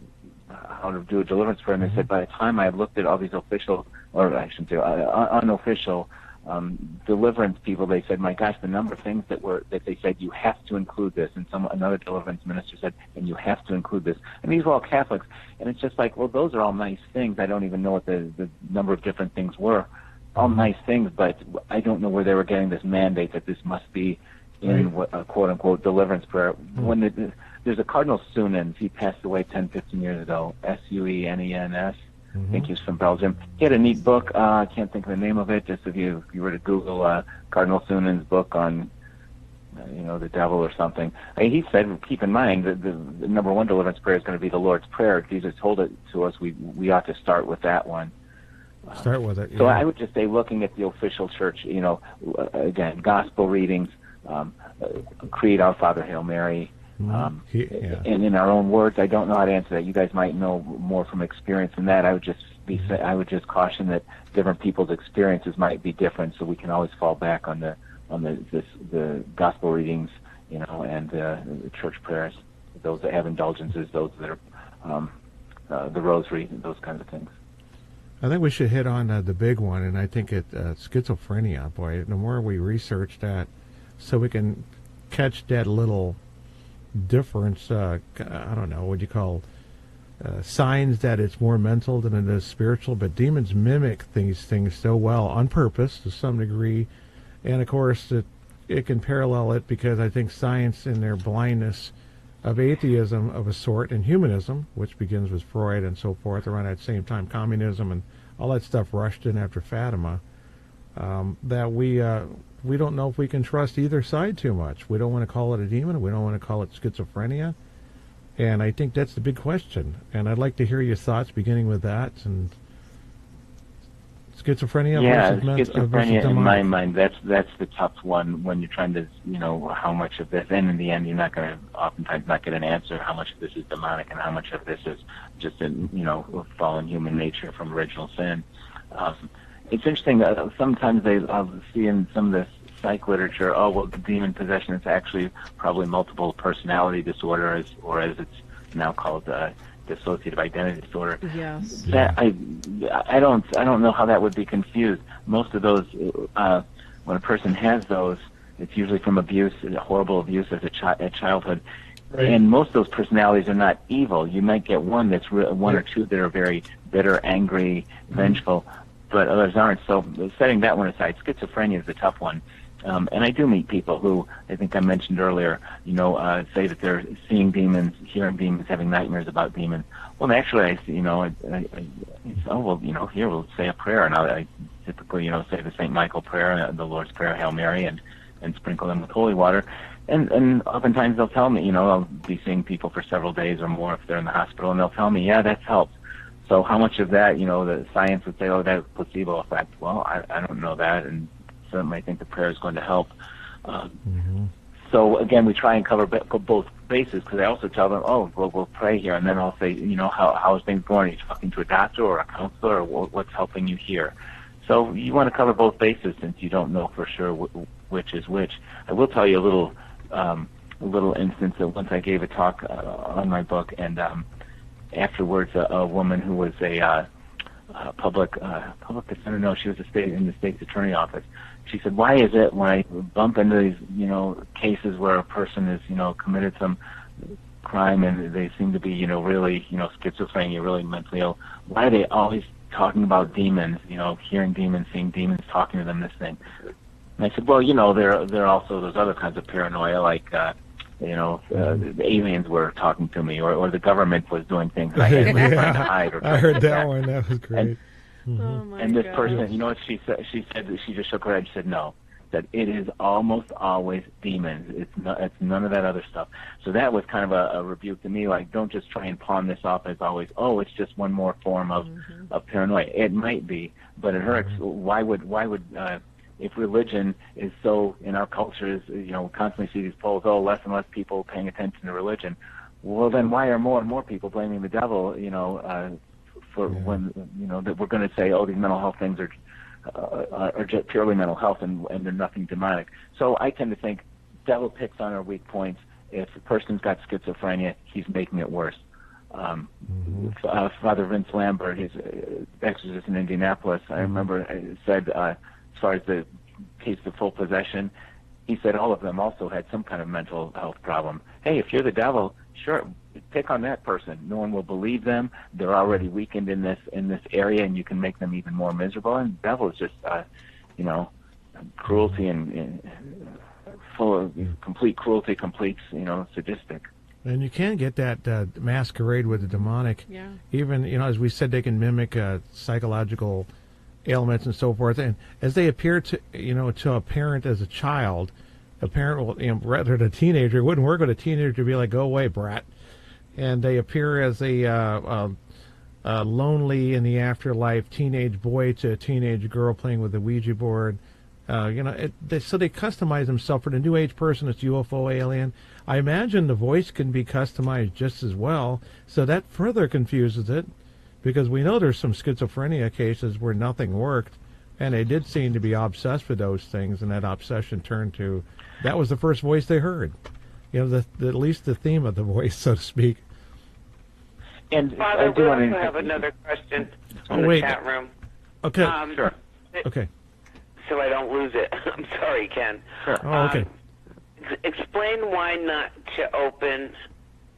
how to do a deliverance prayer, and they said by the time I had looked at all these official, or I shouldn't say unofficial, deliverance people, they said, my gosh, the number of things that they said you have to include this, and another deliverance minister said, and you have to include this, and these were all Catholics, and it's just like, well, those are all nice things. I don't even know what the number of different things were. All nice things, but I don't know where they were getting this mandate that this must be in a quote-unquote deliverance prayer. When there's a Cardinal Sunens, he passed away 10, 15 years ago, Suenens. I think he's from Belgium. He had a neat book. I can't think of the name of it. Just if you were to Google Cardinal Sunen's book on, the devil or something. He said, keep in mind that the number one deliverance prayer is going to be the Lord's Prayer. Jesus told it to us. We ought to start with that one. Start with it. Yeah. So I would just say, looking at the official church, again, gospel readings, Creed, Our Father, Hail Mary. And in our own words, I don't know how to answer that. You guys might know more from experience than that. I would just caution that different people's experiences might be different, so we can always fall back on the gospel readings, and the church prayers, those that have indulgences, those that are the rosary, those kinds of things. I think we should hit on the big one, and I think schizophrenia. Boy, the more we research that, so we can catch that little difference, I don't know, what you call signs that it's more mental than it is spiritual, but demons mimic these things so well on purpose to some degree, and of course it can parallel it because I think science in their blindness of atheism of a sort and humanism, which begins with Freud and so forth around that same time, communism and all that stuff rushed in after Fatima, that we don't know if we can trust either side too much. We don't want to call it a demon. We don't want to call it schizophrenia. And I think that's the big question. And I'd like to hear your thoughts, beginning with that. And schizophrenia versus schizophrenia, in my mind, that's the tough one when you're trying to, how much of this, and in the end, you're not going to oftentimes not get an answer how much of this is demonic and how much of this is just fallen human nature from original sin. It's interesting. Sometimes I'll see in some of the psych literature, demon possession is actually probably multiple personality disorder, or as it's now called, dissociative identity disorder. Yes. That I don't know how that would be confused. Most of those, when a person has those, it's usually from abuse, horrible abuse as a childhood. Right. And most of those personalities are not evil. You might get one that's one or two that are very bitter, angry, vengeful, but others aren't. So setting that one aside, schizophrenia is a tough one. And I do meet people who, I think I mentioned earlier, say that they're seeing demons, hearing demons, having nightmares about demons. Well, actually, here we'll say a prayer, and I typically, say the St. Michael prayer, the Lord's Prayer, Hail Mary, and sprinkle them with holy water. And oftentimes they'll tell me, I'll be seeing people for several days or more if they're in the hospital, and they'll tell me, yeah, that's helped. So how much of that, the science would say, oh, that's placebo effect. Well, I don't know that, and certainly I think the prayer is going to help. So again, we try and cover both bases, because I also tell them, oh, well, we'll pray here, and then I'll say, how is things going? Are you talking to a doctor or a counselor, or what's helping you here? So you want to cover both bases since you don't know for sure which is which. I will tell you a little instance that once I gave a talk on my book, and afterwards a woman who was a public defender, no, she was in the state's attorney office. She said, why is it when I bump into these, cases where a person has, committed some crime and they seem to be, really, schizophrenia, really mentally ill, why are they always talking about demons, hearing demons, seeing demons, talking to them, this thing? And I said, well, there are also those other kinds of paranoia, like, the aliens were talking to me, or the government was doing things and I had to hide. Or I heard that one. That was great. And this person, what she said? She said that she just shook her head. She said, no, that it is almost always demons. It's none of that other stuff. So that was kind of a rebuke to me, like, don't just try and pawn this off as always, oh, it's just one more form of paranoia. It might be, but in her, why would if religion is so, in our culture, is, we constantly see these polls, less and less people paying attention to religion. Well, then why are more and more people blaming the devil, when, that we're going to say, these mental health things are just purely mental health and they're nothing demonic. So I tend to think devil picks on our weak points. If a person's got schizophrenia, he's making it worse. Father Vince Lambert, his exorcist in Indianapolis, I remember said, as far as the case of full possession, he said all of them also had some kind of mental health problem. Hey, if you're the devil, sure, pick on that person. No one will believe them. They're already weakened in this area, and you can make them even more miserable. And the devil is just, cruelty and full of complete cruelty, complete, sadistic. And you can get that masquerade with the demonic. Yeah. Even, as we said, they can mimic psychological ailments and so forth. And as they appear to, to a parent as a child, a parent will, rather than a teenager, it wouldn't work with a teenager to be like, go away, brat. And they appear as a lonely in the afterlife teenage boy to a teenage girl playing with a Ouija board. So they customize themselves. For the New Age person, it's UFO, alien. I imagine the voice can be customized just as well, so that further confuses it, because we know there's some schizophrenia cases where nothing worked, and they did seem to be obsessed with those things, and that obsession turned to, that was the first voice they heard. At least the theme of the voice, so to speak. And Father, we also have another question from the chat room. Okay. Sure. Okay. So I don't lose it. I'm sorry, Ken. Sure. Oh, okay. Explain why not to open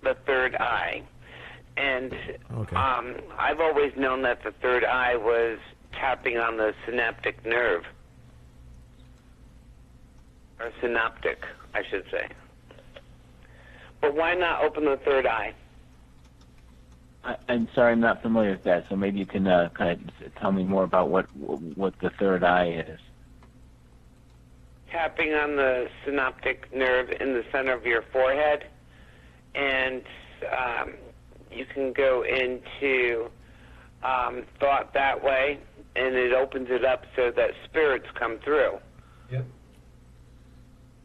the third eye. And I've always known that the third eye was tapping on the synaptic nerve. Or synaptic, I should say. But why not open the third eye? I'm sorry, I'm not familiar with that, so maybe you can kind of tell me more about what the third eye is. Tapping on the synaptic nerve in the center of your forehead, and you can go into thought that way, and it opens it up so that spirits come through. Yep.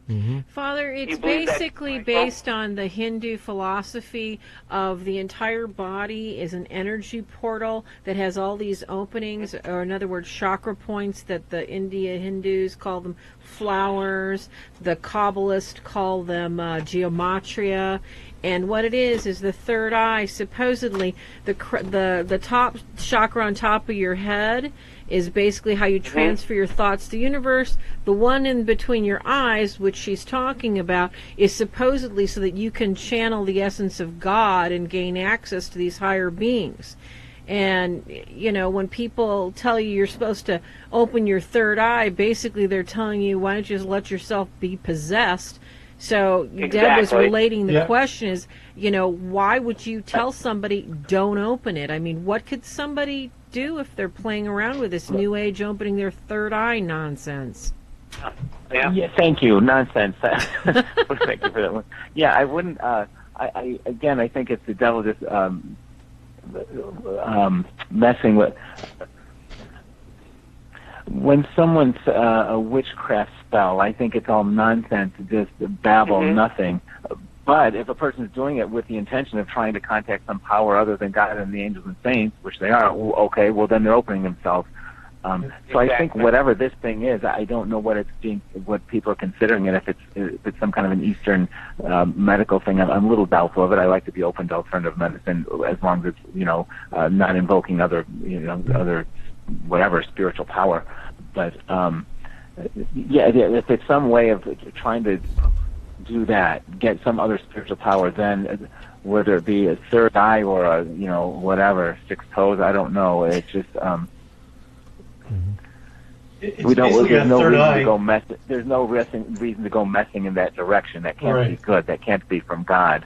Mm-hmm. Father, it's basically based on the Hindu philosophy of the entire body is an energy portal that has all these openings, or in other words, chakra points, that the India Hindus call them flowers, the Kabbalists call them geometria, And what it is the third eye. Supposedly, the top chakra on top of your head is basically how you transfer your thoughts to the universe. The one in between your eyes, which she's talking about, is supposedly so that you can channel the essence of God and gain access to these higher beings. And, when people tell you you're supposed to open your third eye, basically they're telling you, why don't you just let yourself be possessed? So Deb was relating the question is, why would you tell somebody don't open it? I mean, what could somebody do if they're playing around with this New Age opening their third eye nonsense? Yeah, thank you. Nonsense. Thank you for that one. Yeah, I wouldn't. I think it's the devil just messing with. When someone's a witchcraft spell, I think it's all nonsense, just babble, nothing. But if a person's doing it with the intention of trying to contact some power other than God and the angels and saints, which they are, okay, well then they're opening themselves. So I think whatever this thing is, I don't know what people are considering it. If it's some kind of an Eastern medical thing, I'm a little doubtful of it. I like to be open to alternative medicine as long as it's not invoking other whatever spiritual power. But if it's some way of trying to do that, get some other spiritual power, then whether it be a third eye or a whatever, 6 toes, I don't know. It's just we don't. There's no reason to go mess. There's no reason to go messing in that direction. That can't be good. That can't be from God.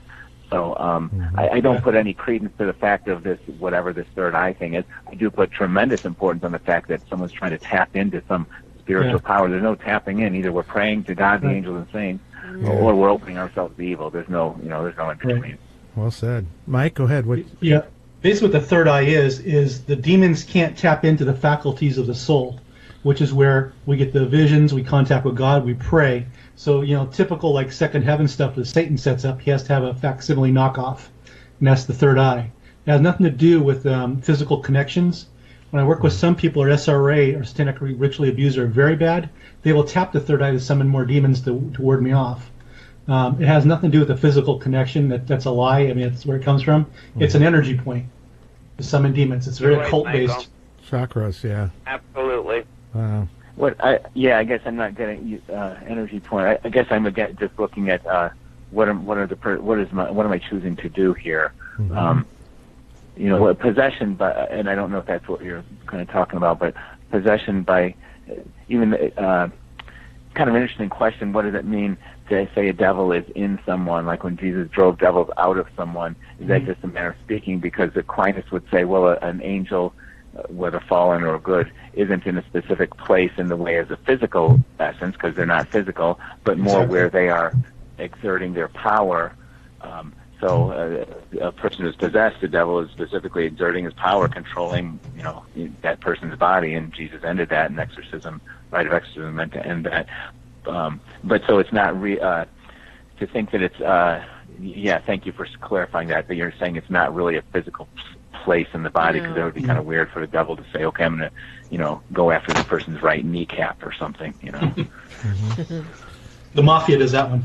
So I don't put any credence to the fact of this, whatever this third eye thing is. I do put tremendous importance on the fact that someone's trying to tap into some spiritual power. There's no tapping in. Either we're praying to God, the angels, and saints, or we're opening ourselves to evil. There's no, there's no in between. Well said, Mike. Go ahead. Yeah. Basically, what the third eye is the demons can't tap into the faculties of the soul, which is where we get the visions, we contact with God, we pray. So, typical like second heaven stuff that Satan sets up, he has to have a facsimile knockoff, and that's the third eye. It has nothing to do with physical connections. When I work with some people, or SRA, or satanic ritually abused, are very bad, they will tap the third eye to summon more demons to ward me off. It has nothing to do with a physical connection. That's a lie. I mean, that's where it comes from. It's an energy point to summon demons. It's very occult-based. Chakras, yeah. Absolutely. I guess I'm not getting energy point. I guess I'm just looking at what am I choosing to do here? Possession by, and I don't know if that's what you're kind of talking about, but possession by even kind of an interesting question. What does it mean to say a devil is in someone? Like when Jesus drove devils out of someone, is that just a manner of speaking? Because Aquinas would say, well, an angel, whether fallen or good, isn't in a specific place in the way as a physical essence, because they're not physical, but more where they are exerting their power. So a person who's possessed, the devil is specifically exerting his power, controlling, that person's body, and Jesus ended that in exorcism. Rite of exorcism meant to end that. But so it's not to think that it's. Thank you for clarifying that. But you're saying it's not really a physical place in the body, because it would be kind of weird for the devil to say, okay, I'm going to, go after the person's right kneecap or something. The mafia does that one.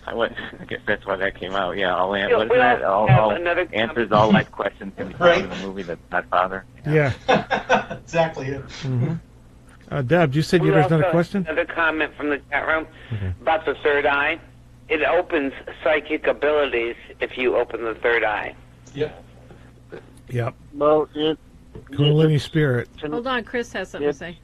I guess that's why that came out. Yeah, all answers all life questions can be found in the movie The Godfather. Yeah. Exactly. Deb, you said there's another question? Another comment from the chat room about the third eye. It opens psychic abilities if you open the third eye. Yep. Well, Kundalini spirit. Hold on, Chris has something to say.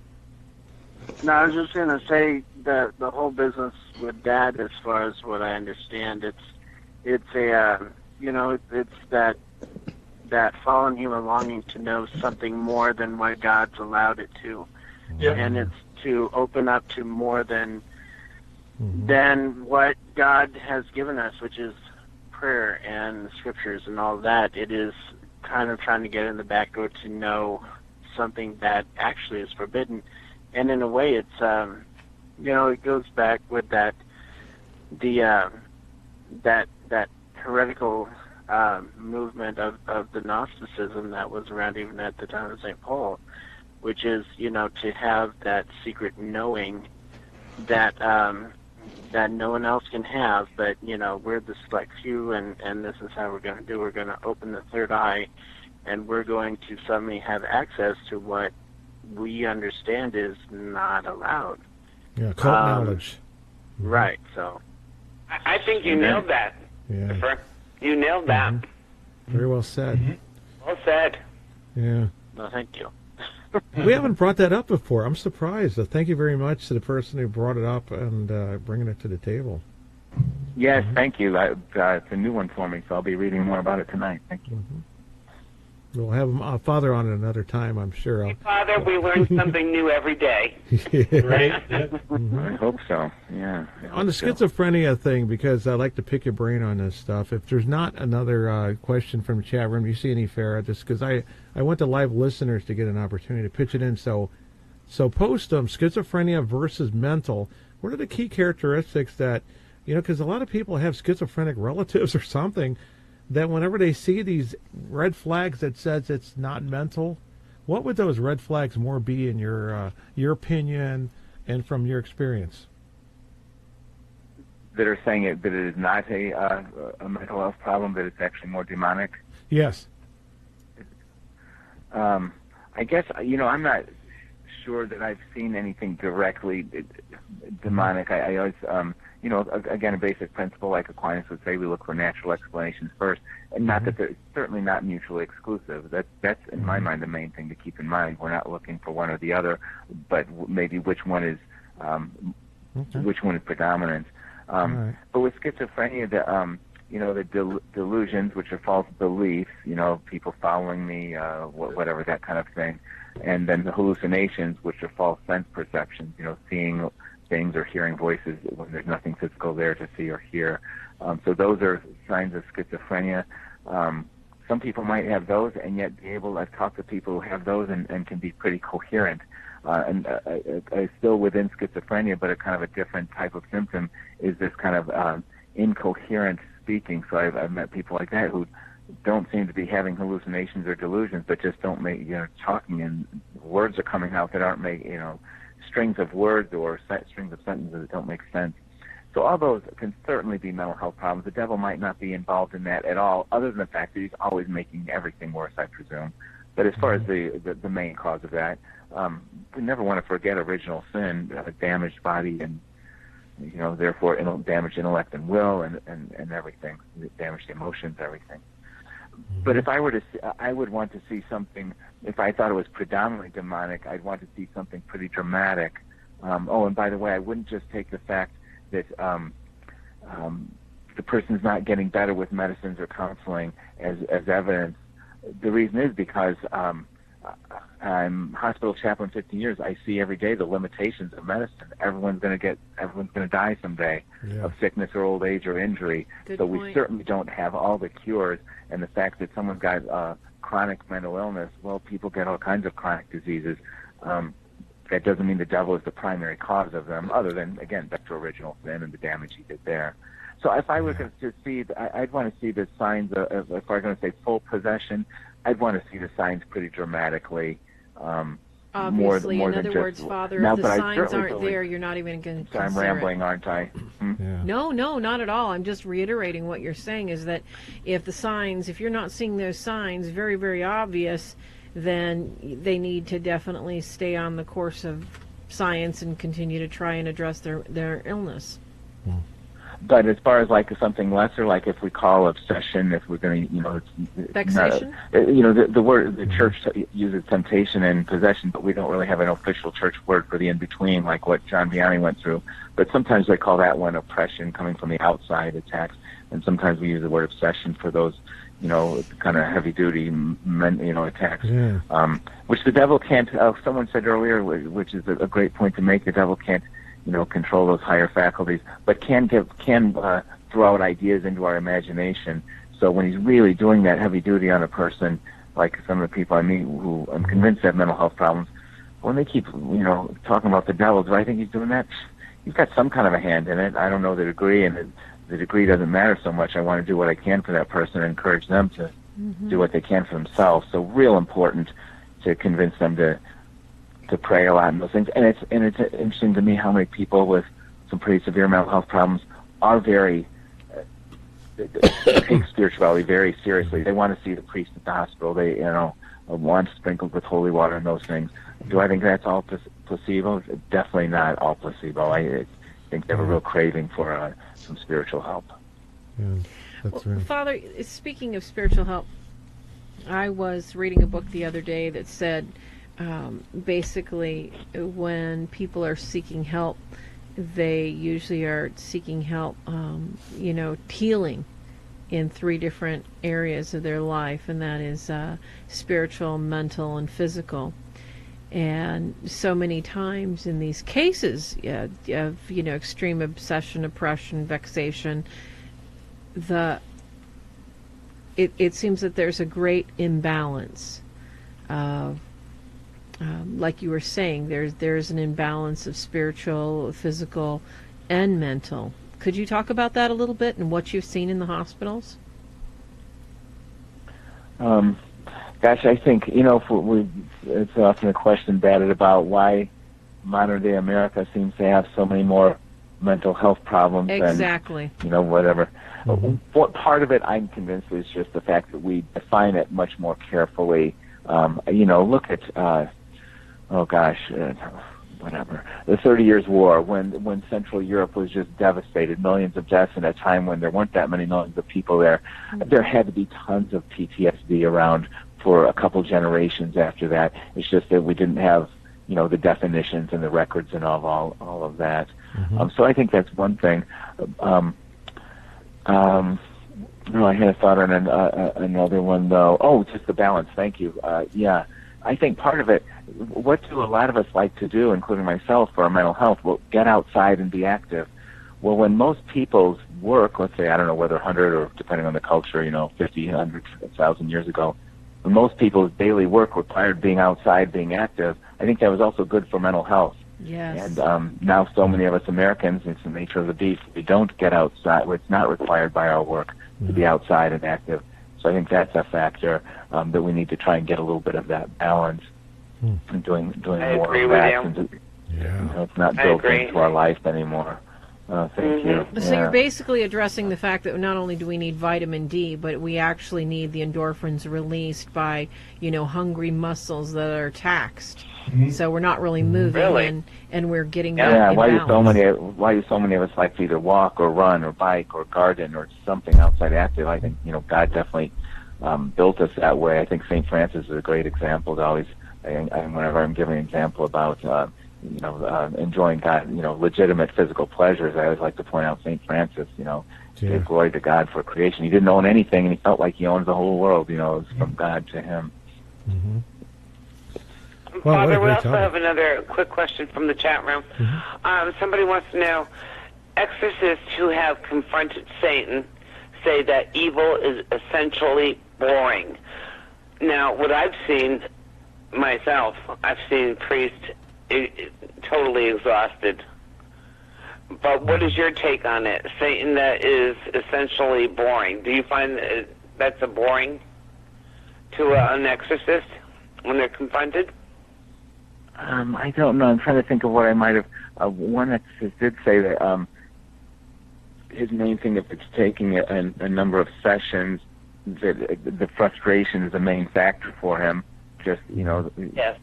No, I was just going to say that the whole business with that, as far as what I understand, it's that fallen human longing to know something more than what God's allowed it to, and it's to open up to more than what God has given us, which is prayer and the scriptures and all that. It is kind of trying to get in the back door to know something that actually is forbidden. And in a way, it's it goes back with that heretical movement of the Gnosticism that was around even at the time of St. Paul, which is to have that secret knowing that that no one else can have, but, we're the select few, and this is how we're going to do. We're going to open the third eye, and we're going to suddenly have access to what we understand is not allowed. Yeah, cult knowledge. Right, so. I think you nailed that, Christopher. You nailed that. Very well said. Well said. Yeah. Well, thank you. We haven't brought that up before. I'm surprised. Thank you very much to the person who brought it up and bringing it to the table. Yes, thank you. It's a new one for me, so I'll be reading more about it tonight. Thank you. We'll have Father on another time, I'm sure. Hey, Father, we learn something new every day. Right? Yeah. I hope so. Yeah. On the schizophrenia thing, because I like to pick your brain on this stuff, if there's not another question from the chat room, you see any, Farrah, just because I want the live listeners to get an opportunity to pitch it in. So post them, schizophrenia versus mental. What are the key characteristics that, because a lot of people have schizophrenic relatives or something, that whenever they see these red flags that says it's not mental, what would those red flags more be in your opinion and from your experience? That are saying that it is not a mental health problem, that it's actually more demonic? Yes. I guess, I'm not sure that I've seen anything directly demonic. I always, again, a basic principle like Aquinas would say, we look for natural explanations first, and not that they're certainly not mutually exclusive. That's in my mind the main thing to keep in mind. We're not looking for one or the other, but maybe which one is predominant. Right. But with schizophrenia, the delusions, which are false beliefs, people following me, whatever, that kind of thing, and then the hallucinations, which are false sense perceptions, seeing things or hearing voices when there's nothing physical there to see or hear. So those are signs of schizophrenia. Some people might have those and yet be able, I've talked to people who have those and can be pretty coherent. And still within schizophrenia, but a kind of a different type of symptom is this kind of incoherent speaking. So I've met people like that who don't seem to be having hallucinations or delusions, but just don't make, talking, and words are coming out that aren't strings of words or strings of sentences that don't make sense. So all those can certainly be mental health problems. The devil might not be involved in that at all, other than the fact that he's always making everything worse, I presume. But as far as the main cause of that, we never want to forget original sin, damaged body, and therefore damaged intellect and will, and everything, damaged emotions, everything. But if I were to, I would want to see something. If I thought it was predominantly demonic, I'd want to see something pretty dramatic. And by the way, I wouldn't just take the fact that the person's not getting better with medicines or counseling as evidence. The reason is because I'm hospital chaplain 15 years. I see every day the limitations of medicine. Everyone's going to die someday of sickness or old age or injury. Good so point. We certainly don't have all the cures. And the fact that someone's got chronic mental illness, well, people get all kinds of chronic diseases. That doesn't mean the devil is the primary cause of them, other than, again, back to original sin and the damage he did there. So if I were to see, I'd want to see the signs of, if I'm going to say full possession, I'd want to see the signs pretty dramatically. Obviously, more in than other just, words, Father, now, if the but I signs certainly aren't there, you're not even going to So I'm consider rambling, it. aren't I? Yeah. No, not at all. I'm just reiterating what you're saying is that if the signs, if you're not seeing those signs very, very obvious, then they need to definitely stay on the course of science and continue to try and address their illness. But as far as like something lesser, like if we call obsession, if we're going to, Vexation? The word, the church uses temptation and possession, but we don't really have an official church word for the in-between, like what John Vianney went through. But sometimes they call that one oppression, coming from the outside attacks, and sometimes we use the word obsession for those, kind of heavy-duty, attacks, which the devil can't. Someone said earlier, which is a great point to make, the devil can't control those higher faculties, but can throw out ideas into our imagination. So when he's really doing that heavy duty on a person, like some of the people I meet who I'm convinced have mental health problems, when they keep, talking about the devil, do I think he's doing that? He's got some kind of a hand in it. I don't know the degree, and the degree doesn't matter so much. I want to do what I can for that person and encourage them to do what they can for themselves. So real important to convince them to pray a lot and those things. And it's interesting to me how many people with some pretty severe mental health problems are very take spirituality very seriously. They want to see the priest at the hospital. They, want sprinkled with holy water and those things. Do I think that's all placebo? Definitely not all placebo. I think they have a real craving for some spiritual help. Yeah, that's right. Father, speaking of spiritual help, I was reading a book the other day that said basically when people are seeking help, they usually are seeking help, healing in 3 different areas of their life, and that is spiritual, mental, and physical. And so many times in these cases of extreme obsession, oppression, vexation, it seems that there's a great imbalance of, like you were saying, there's an imbalance of spiritual, physical, and mental. Could you talk about that a little bit and what you've seen in the hospitals? Gosh, I think, it's often a question batted about why modern day America seems to have so many more mental health problems. Exactly. And, whatever. Mm-hmm. What part of it I'm convinced is just the fact that we define it much more carefully. Look at, whatever, the 30 Years' War, when Central Europe was just devastated, millions of deaths in a time when there weren't that many millions of people there. Mm-hmm. There had to be tons of PTSD around for a couple generations after that. It's just that we didn't have, the definitions and the records and all of that. Mm-hmm. So I think that's one thing. I had a thought on another one, though. Oh, just the balance. Thank you. Yeah. I think part of it, what do a lot of us like to do, including myself, for our mental health? Well, get outside and be active. Well, when most people's work, let's say, I don't know whether 100 or depending on the culture, 50, 100, 1,000 years ago, when most people's daily work required being outside, being active, I think that was also good for mental health. Yes. And now so many of us Americans, it's the nature of the beast, we don't get outside. It's not required by our work to be outside and active. So I think that's a factor that we need to try and get a little bit of that balance and doing more of that. It's not built into our life anymore. Thank you. So you're basically addressing the fact that not only do we need vitamin D, but we actually need the endorphins released by, hungry muscles that are taxed. Mm-hmm. So we're not really moving, and we're getting that why do so many of us like to either walk or run or bike or garden or something outside active? I think God definitely built us that way. I think St. Francis is a great example. Whenever I'm giving an example about enjoying God, legitimate physical pleasures, I always like to point out St. Francis. Give glory to God for creation. He didn't own anything, and he felt like he owned the whole world. It was from God to him. Mm-hmm. Well, Father, we also have another quick question from the chat room. Mm-hmm. Somebody wants to know, exorcists who have confronted Satan say that evil is essentially boring. Now, what I've seen myself, I've seen priests totally exhausted. But what is your take on it? Satan that is essentially boring. Do you find that's a boring to an exorcist when they're confronted? I don't know. I'm trying to think of what I might have. One exorcist did say that his main thing, if it's taking a number of sessions, that the frustration is the main factor for him. Just, Yes.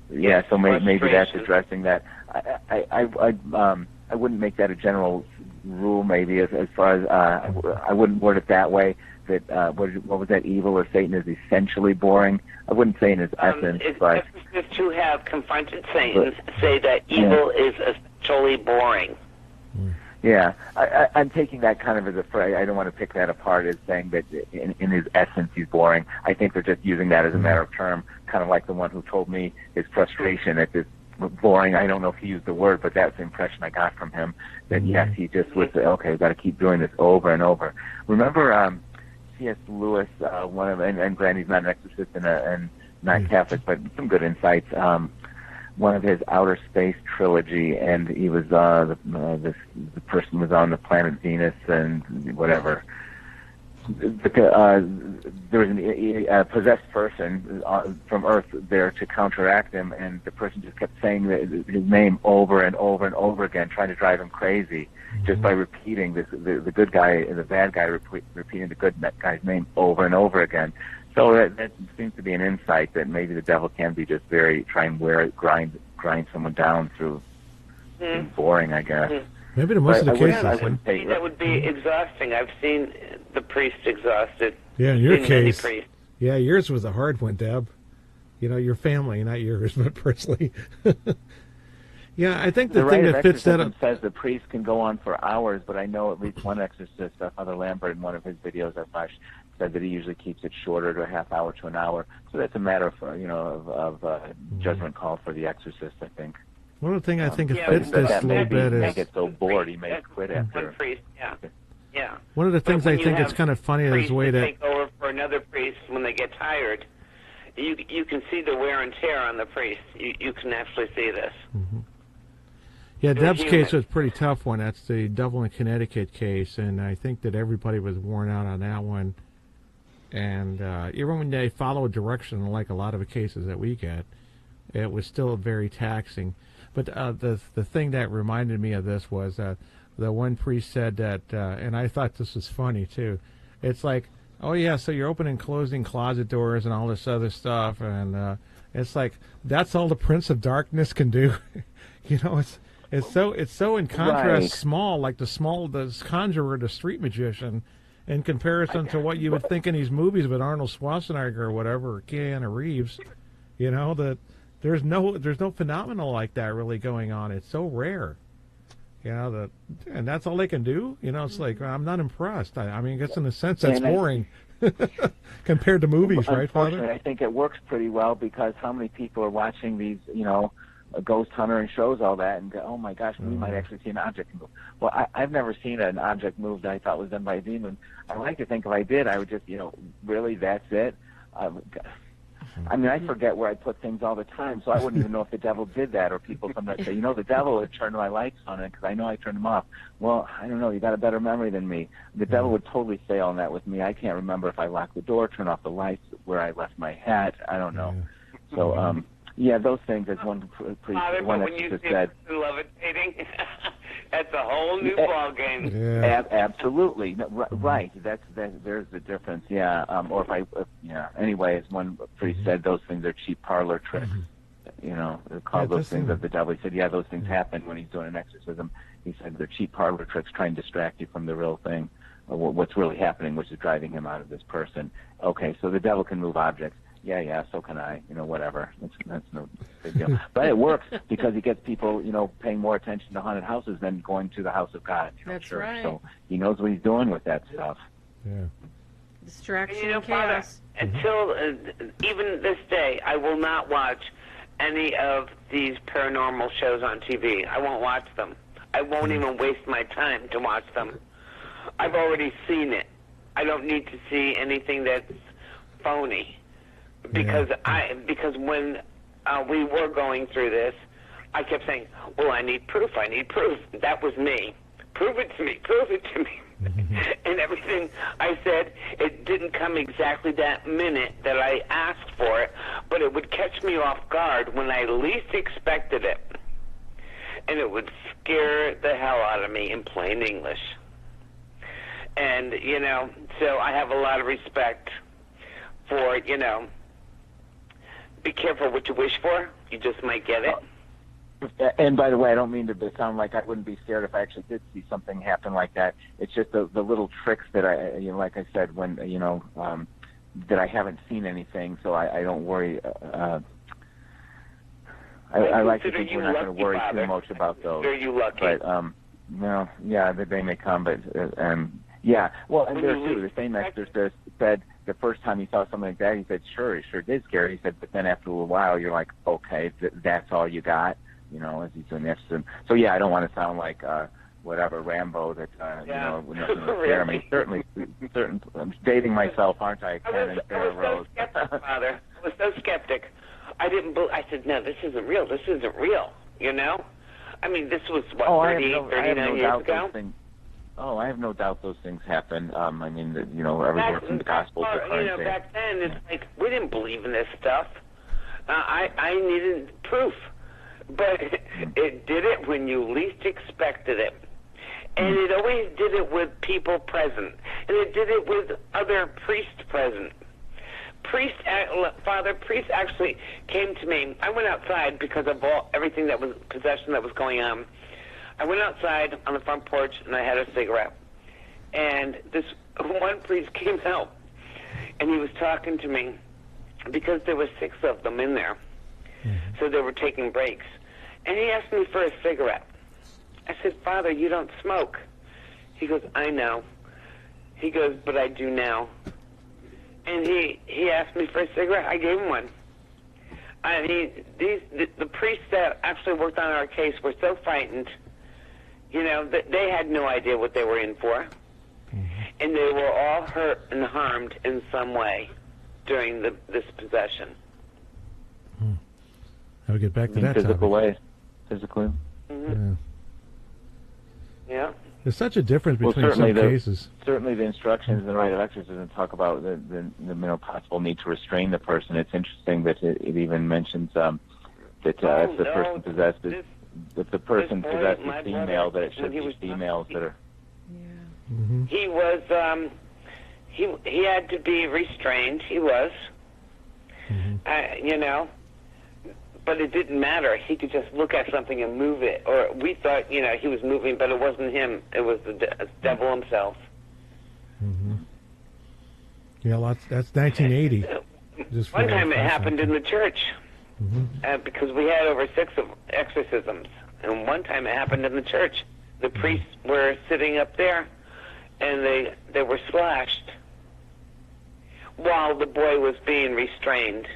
Yeah, so maybe that's addressing that. I wouldn't make that a general rule, maybe, as far as, I wouldn't word it that way, that, what was that, evil or Satan is essentially boring. I wouldn't say in his essence, but... Exorcists who have confronted Satan say that evil is essentially boring. Yeah, I'm taking that kind of as a phrase. I don't want to pick that apart as saying that in his essence he's boring. I think they're just using that as a matter of term, kind of like the one who told me his frustration at this boring. I don't know if he used the word, but that's the impression I got from him, that yes, he just was, okay, we've got to keep doing this over and over. Remember C.S. Lewis, and granted he's not an exorcist and not Catholic, but some good insights. One of his outer space trilogy, and he was the person was on the planet Venus and whatever. there was a possessed person from Earth there to counteract him, and the person just kept saying his name over and over and over again, trying to drive him crazy, just by repeating the good guy and the bad guy repeating the good guy's name over and over again. So that seems to be an insight that maybe the devil can be just grind someone down through being boring, I guess. Maybe in most of the cases. I wouldn't say that would be exhausting. I've seen the priest exhausted. Yeah, in your case. Priest. Yeah, yours was a hard one, Deb. You know, your family, not yours, but personally. Yeah, I think the thing that fits that up says the priest can go on for hours, but I know at least one exorcist, Father Lambert, in one of his videos I watched, said that he usually keeps it shorter to a half hour to an hour. So that's a matter of judgment call for the exorcist, I think. One of the things I think it fits this a little bit is... He may get so bored he may quit after... One priest, yeah. One of the things I think is kind of funny is the way that... take over for another priest when they get tired. You can see the wear and tear on the priest. You can actually see this. Mm-hmm. Yeah, Deb's case was a pretty tough one. That's the Dublin, Connecticut case, and I think that everybody was worn out on that one. And even when they follow a direction, like a lot of the cases that we get, it was still very taxing. But the thing that reminded me of this was the one priest said that, and I thought this was funny too. It's like, oh yeah, so you're opening and closing closet doors and all this other stuff, and it's like that's all the Prince of Darkness can do. You know, it's so in contrast small, like the conjurer, the street magician, in comparison to what you would think in these movies with Arnold Schwarzenegger or whatever, or Keanu Reeves. You know that. There's no phenomenon like that really going on. It's so rare, you know. And that's all they can do. You know, it's like I'm not impressed. I mean, I guess in a sense that's boring compared to movies, right, Father? I think it works pretty well because how many people are watching these, you know, a ghost hunter and shows all that and go, oh my gosh, we might actually see an object move. Well, I've never seen an object move that I thought was done by a demon. I like to think if I did, I would just, you know, really, that's it. I mean, I forget where I put things all the time, so I wouldn't even know if the devil did that, or people sometimes say, you know, the devil would turn my lights on it because I know I turned them off. Well, I don't know. You got a better memory than me. The devil would totally fail on that with me. I can't remember if I locked the door, turned off the lights, where I left my hat. I don't know. So, yeah, those things, as one priest, one exorcist said. Levitating, that's a whole new ball game. Yeah. Absolutely, right. There's the difference. Yeah. Or Anyway, as one priest said, those things are cheap parlor tricks. You know, they call those things of the devil. He said, yeah, those things happen when he's doing an exorcism. He said they're cheap parlor tricks, trying to distract you from the real thing, or what's really happening, which is driving him out of this person. Okay, so the devil can move objects. Yeah, so can I. You know, whatever. That's no big deal. But it works because he gets people, you know, paying more attention to haunted houses than going to the house of God. You know, That's church. right. So he knows what he's doing with that stuff. Yeah. Distraction and and chaos. Father, until even this day, I will not watch any of these paranormal shows on TV. I won't watch them. I won't even waste my time to watch them. I've already seen it. I don't need to see anything that's phony. Because when we were going through this, I kept saying, well, I need proof. That was me. Prove it to me. And everything I said, it didn't come exactly that minute that I asked for it, but it would catch me off guard when I least expected it. And it would scare the hell out of me in plain English. And, you know, so I have a lot of respect for, you know, be careful what you wish for. You just might get it. And by the way, I don't mean to sound like I wouldn't be scared if I actually did see something happen like that. It's just the little tricks that like I said, when, you know, that I haven't seen anything, so I don't worry. I like to think we're not going to worry too much about those. Are you lucky? But, no, yeah, they may come, but, yeah. Well, and there's too, the same exorcist said the first time he saw something like that, he said, sure, it sure did scare. He said, but then after a while, you're like, okay, that's all you got, you know, as he's doing the exorcism. So, yeah, I don't want to sound like, whatever, Rambo that, you know, nothing will scare me. Certainly, I'm dating myself, aren't I? I was so skeptic, Father. I was so skeptic. I said, no, this isn't real. This isn't real, you know? I mean, this was, what, 39 years ago? Oh, I have no doubt those things happen. I mean, everywhere from the Gospels to current day. Back then, it's like we didn't believe in this stuff. I needed proof, but it did it when you least expected it, and it always did it with people present, and it did it with other priests present. Father Priest actually came to me. I went outside because of everything that was possession that was going on. I went outside on the front porch and I had a cigarette. And this one priest came out and he was talking to me because there were 6 of them in there. So they were taking breaks. And he asked me for a cigarette. I said, Father, you don't smoke. He goes, I know. He goes, but I do now. And he asked me for a cigarette. I gave him one. The priests that actually worked on our case were so frightened, that they had no idea what they were in for. And they were all hurt and harmed in some way during this possession. I would get back to that physical topic. way, physically. Yeah. There's such a difference between some cases. Certainly the instructions in the Rite of Exorcism talk about the possible need to restrain the person. It's interesting that it even mentions that if the person possesses, if the person possesses female, that it should be females that are... He was, he had to be restrained. He was, but it didn't matter. He could just look at something and move it. Or we thought, he was moving, but it wasn't him. It was the devil himself. Yeah, that's 1980. One time it happened in the church because we had over 6 of exorcisms. And one time it happened in the church. The priests were sitting up there, and they were slashed while the boy was being restrained.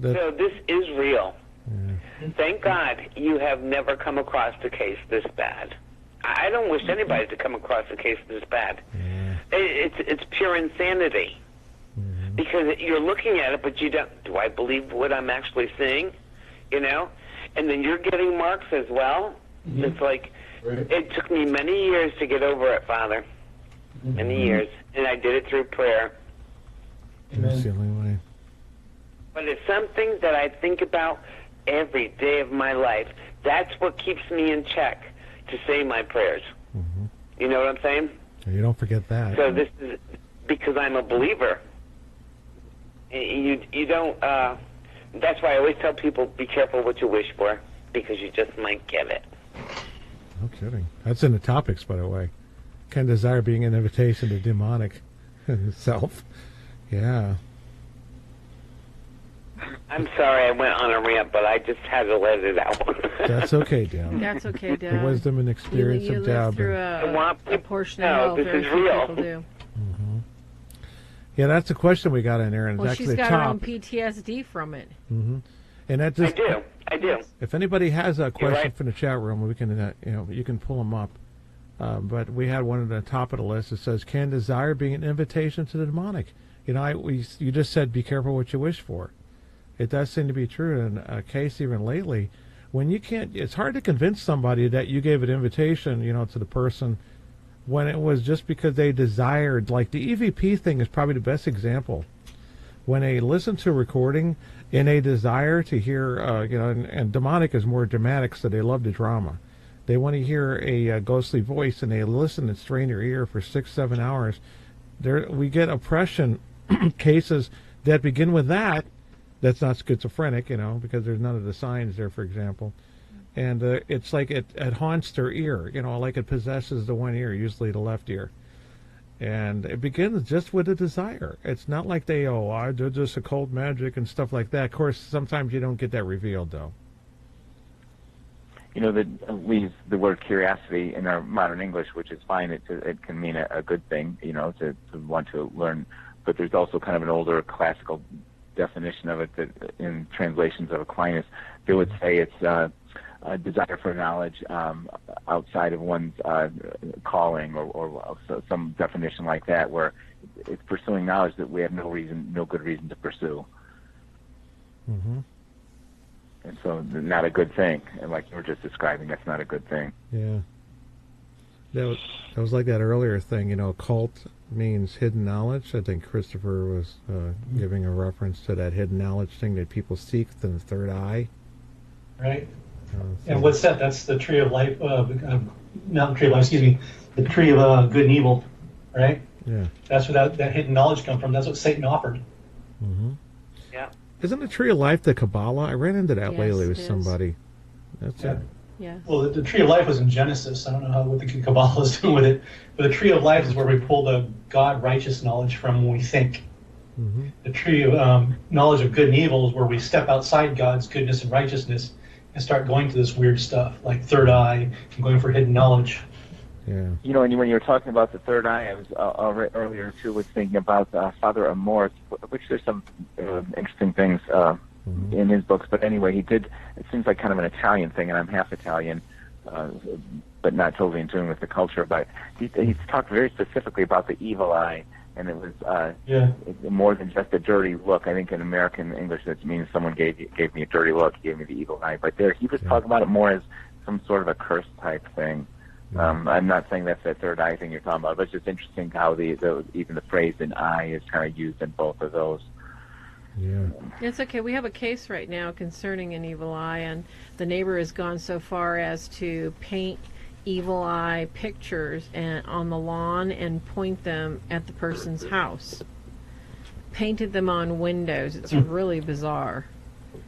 So this is real. Thank God you have never come across a case this bad. I don't wish anybody to come across a case this bad. It's pure insanity. Because you're looking at it, but you don't, do I believe what I'm actually seeing? And then you're getting marks as well. It's like, it took me many years to get over it, Father. Many years. And I did it through prayer. That's the only way. But it's something that I think about every day of my life. That's what keeps me in check to say my prayers. You know what I'm saying? You don't forget that. So this is because I'm a believer. You don't, that's why I always tell people, be careful what you wish for, because you just might get it. No kidding. That's in the topics, by the way. Can desire being an invitation to demonic itself. Yeah. I'm sorry I went on a rant, but I just had to let it out. That's okay, Deb. That's okay, Deb. The wisdom and experience you of Deb. through a portion of hell. This Very is few real. people do. Yeah, that's a question we got in there, and Well, it's she's actually got her own top. PTSD from it. And that just, I do. If anybody has a question right. from the chat room, we can, you can pull them up. But we had one at the top of the list that says, "Can desire be an invitation to the demonic?" You just said, "Be careful what you wish for." It does seem to be true in a case even lately. When you can't, it's hard to convince somebody that you gave an invitation, to the person when it was just because they desired. Like the EVP thing is probably the best example. When they listen to a recording and they desire to hear, and demonic is more dramatic, so they love the drama. They want to hear a ghostly voice, and they listen and strain their ear for 6-7 hours. We get oppression cases that begin with that. That's not schizophrenic, because there's none of the signs there, for example. And it's like it haunts their ear, like it possesses the one ear, usually the left ear. And it begins just with a desire. It's not like I did this occult magic and stuff like that. Of course, sometimes you don't get that revealed, though. We use the word curiosity in our modern English, which is fine. It can mean a good thing, to want to learn. But there's also kind of an older classical definition of it that in translations of Aquinas, they would say it's a desire for knowledge outside of one's calling, or some definition like that, where it's pursuing knowledge that we have no good reason to pursue. And so not a good thing. And like you were just describing, that's not a good thing. Yeah. That was like that earlier thing, occult means hidden knowledge. I think Christopher was giving a reference to that hidden knowledge thing that people seek in the third eye. Right. And what's that? That's the tree of life, not the tree of life, excuse me, the tree of good and evil, right? Yeah. That's where that hidden knowledge come from. That's what Satan offered. Mm-hmm. Yeah. Isn't the tree of life the Kabbalah? I ran into that Yes, lately with it is. somebody. That's it. Yes. Well, the tree of life was in Genesis. I don't know what the Kabbalah is doing with it, but the tree of life is where we pull the God righteous knowledge from when we think. Mm-hmm. The tree of knowledge of good and evil is where we step outside God's goodness and righteousness and start going to this weird stuff like third eye and going for hidden knowledge. Yeah. And when you were talking about the third eye, I was earlier too was thinking about Father Amorth, which there's some interesting things in his books. But anyway, he did. It seems like kind of an Italian thing, and I'm half Italian, but not totally in tune with the culture. But he talked very specifically about the evil eye, and it was more than just a dirty look. I think in American English that means someone gave me a dirty look, gave me the evil eye. But there, he was talking about it more as some sort of a curse type thing. I'm not saying that's that third eye thing you're talking about, but it's just interesting how even the phrase "an eye" is kind of used in both of those. Yeah. It's okay. We have a case right now concerning an evil eye, and the neighbor has gone so far as to paint evil eye pictures on the lawn and point them at the person's house. Painted them on windows. It's really bizarre.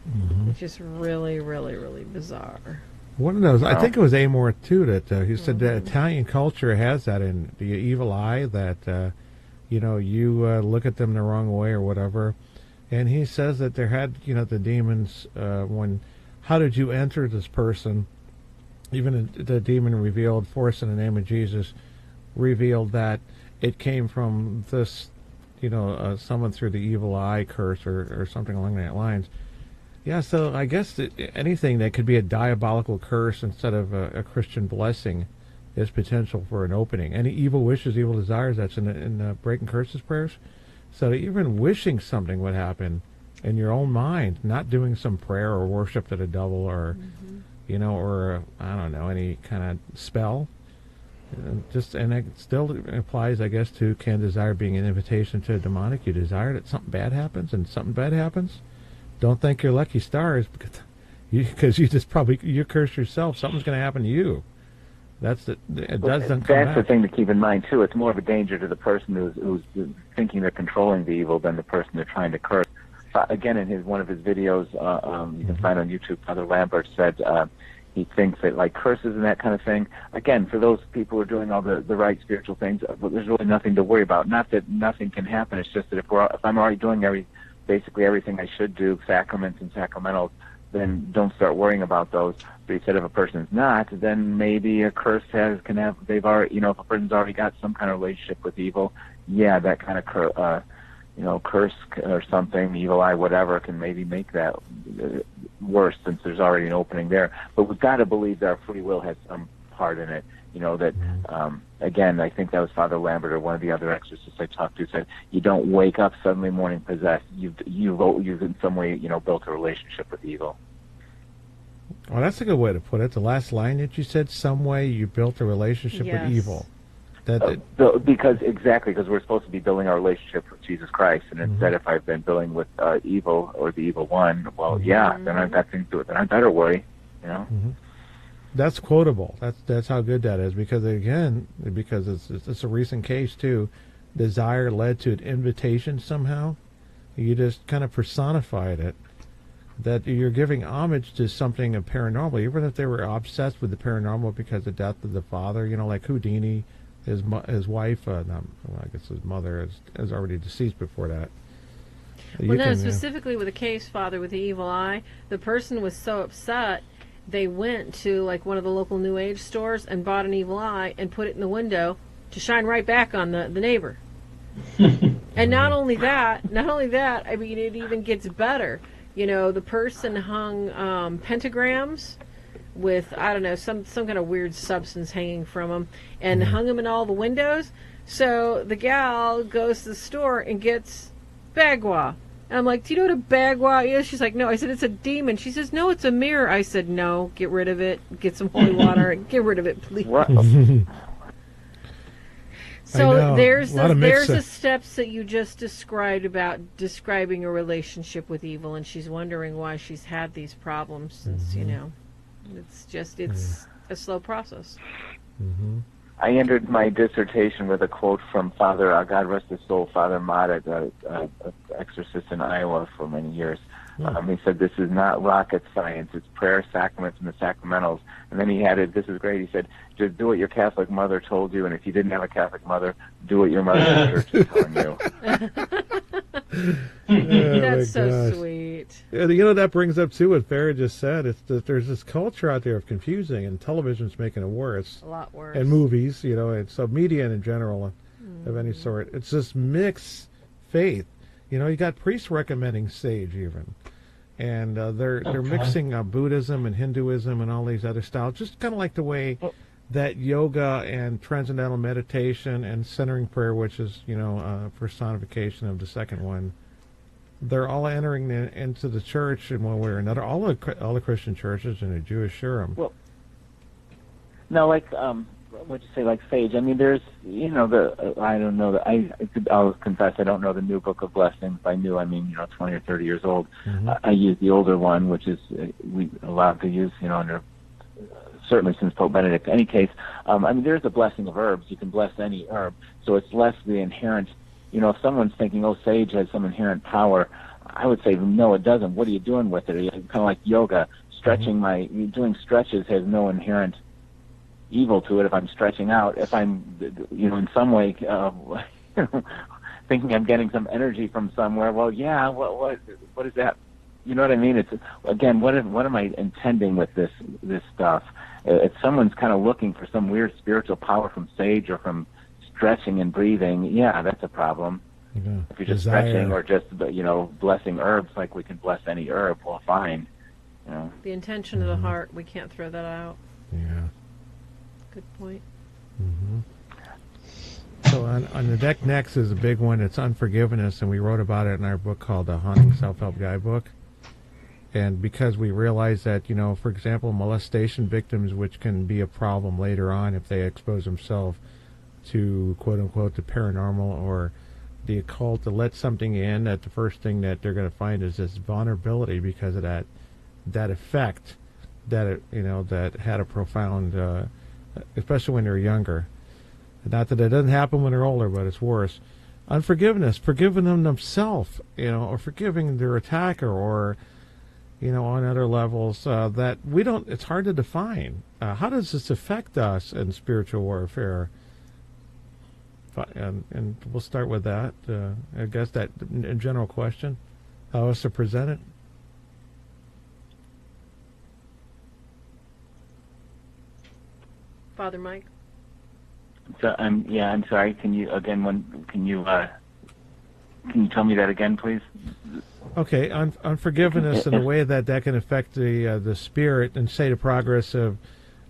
Mm-hmm. It's just really, really, really bizarre. One of those, I think it was Amor too, that he said that Italian culture has that in the evil eye, that you look at them the wrong way or whatever. And he says that there had, the demons, how did you enter this person? Even the demon revealed, force in the name of Jesus, revealed that it came from this, someone through the evil eye curse or something along that lines. Yeah, so I guess anything that could be a diabolical curse instead of a Christian blessing is potential for an opening. Any evil wishes, evil desires, that's in Breaking Curses prayers. So that even wishing something would happen in your own mind, not doing some prayer or worship to the devil or, or I don't know, any kind of spell. And it still applies, I guess, to can desire being an invitation to a demonic. You desire that something bad happens, and something bad happens. Don't thank your lucky stars because you curse yourself. Something's going to happen to you. That's the thing to keep in mind too. It's more of a danger to the person who's thinking they're controlling the evil than the person they're trying to curse. Again, in one of his videos, you can find on YouTube, Father Lambert said he thinks that like curses and that kind of thing. Again, for those people who are doing all the right spiritual things, there's really nothing to worry about. Not that nothing can happen. It's just that if I'm already doing basically everything I should do, sacraments and sacramentals, then don't start worrying about those. But he said if a person's not, then maybe a curse they've already, if a person's already got some kind of relationship with evil, that kind of curse or something, evil eye, whatever, can maybe make that worse since there's already an opening there. But we've got to believe that our free will has some part in it. Again, I think that was Father Lambert or one of the other exorcists I talked to said, you don't wake up suddenly morning possessed. You've in some way, built a relationship with evil. Well, that's a good way to put it. The last line that you said, some way you built a relationship with evil. Because we're supposed to be building our relationship with Jesus Christ, and instead if I've been building with evil or the evil one, then I've got things to it. Then I better worry, Mm-hmm. That's quotable. That's how good that is. Because it's a recent case too. Desire led to an invitation somehow. You just kind of personified it. That you're giving homage to something paranormal, even if they were obsessed with the paranormal because of the death of the father. Like Houdini, his wife. I guess his mother is already deceased before that. Specifically with the case, Father, with the evil eye, the person was so upset. They went to one of the local New Age stores and bought an evil eye and put it in the window to shine right back on the neighbor. And not only that, I mean, it even gets better. The person hung pentagrams with, I don't know, some kind of weird substance hanging from them and hung them in all the windows. So the gal goes to the store and gets bagua And I'm like, do you know what a bagua is? She's like, no. I said, it's a demon. She says, no, it's a mirror. I said, no, get rid of it. Get some holy water. Get rid of it, please. What? So there's the steps that you just described about describing a relationship with evil, and she's wondering why she's had these problems since, it's a slow process. Mm-hmm. I ended my dissertation with a quote from Father, God rest his soul, Father Mott, an exorcist in Iowa for many years. He said, this is not rocket science, it's prayer, sacraments, and the sacramentals. And then he added, this is great, he said, just do what your Catholic mother told you, and if you didn't have a Catholic mother, do what your mother in church is telling you. That's so sweet. Yeah, that brings up, too, what Farrah just said. It's that there's this culture out there of confusing, and television's making it worse. A lot worse. And movies, and so media in general of any sort. It's this mixed faith. You got priests recommending sage even. And they're mixing Buddhism and Hinduism and all these other styles, just kind of like the way that yoga and transcendental meditation and centering prayer, which is, personification of the second one, they're all entering into the church in one way or another. All the Christian churches and the Jewish Shurim. Well, no, like what'd you say, like sage? I mean, there's, I don't know. I'll confess, I don't know the new Book of Blessings. By new, I mean 20 or 30 years old. Mm-hmm. I use the older one, which is we allowed to use, under certainly since Pope Benedict. In any case, I mean, there's a blessing of herbs. You can bless any herb, so it's less the inherent. If someone's thinking, oh, sage has some inherent power, I would say, no, it doesn't. What are you doing with it? Kind of like yoga. Stretching doing stretches has no inherent evil to it if I'm stretching out. If I'm, in some way, thinking I'm getting some energy from somewhere, well, yeah, what is that? You know what I mean? It's, again, what am I intending with this stuff? If someone's kind of looking for some weird spiritual power from sage or from stretching and breathing, yeah, that's a problem. Yeah. If you're just stretching or just, blessing herbs like we can bless any herb, well, fine. The intention of the heart, we can't throw that out. Yeah. Good point. Mm-hmm. So on the deck next is a big one. It's unforgiveness, and we wrote about it in our book called The Haunting Self-Help Guidebook. And because we realize that, for example, molestation victims, which can be a problem later on if they expose themselves to, quote-unquote, the paranormal or the occult, to let something in, that the first thing that they're going to find is this vulnerability because of that effect that that had a profound, especially when they're younger. Not that it doesn't happen when they're older, but it's worse. Unforgiveness, forgiving them themselves, or forgiving their attacker, or on other levels that we don't. It's hard to define. How does this affect us in spiritual warfare? And we'll start with that. I guess that a general question. How else to present it? Father Mike. So I'm sorry. Can you tell me that again, please? Okay, unforgiveness in a way that can affect the spirit and say the progress of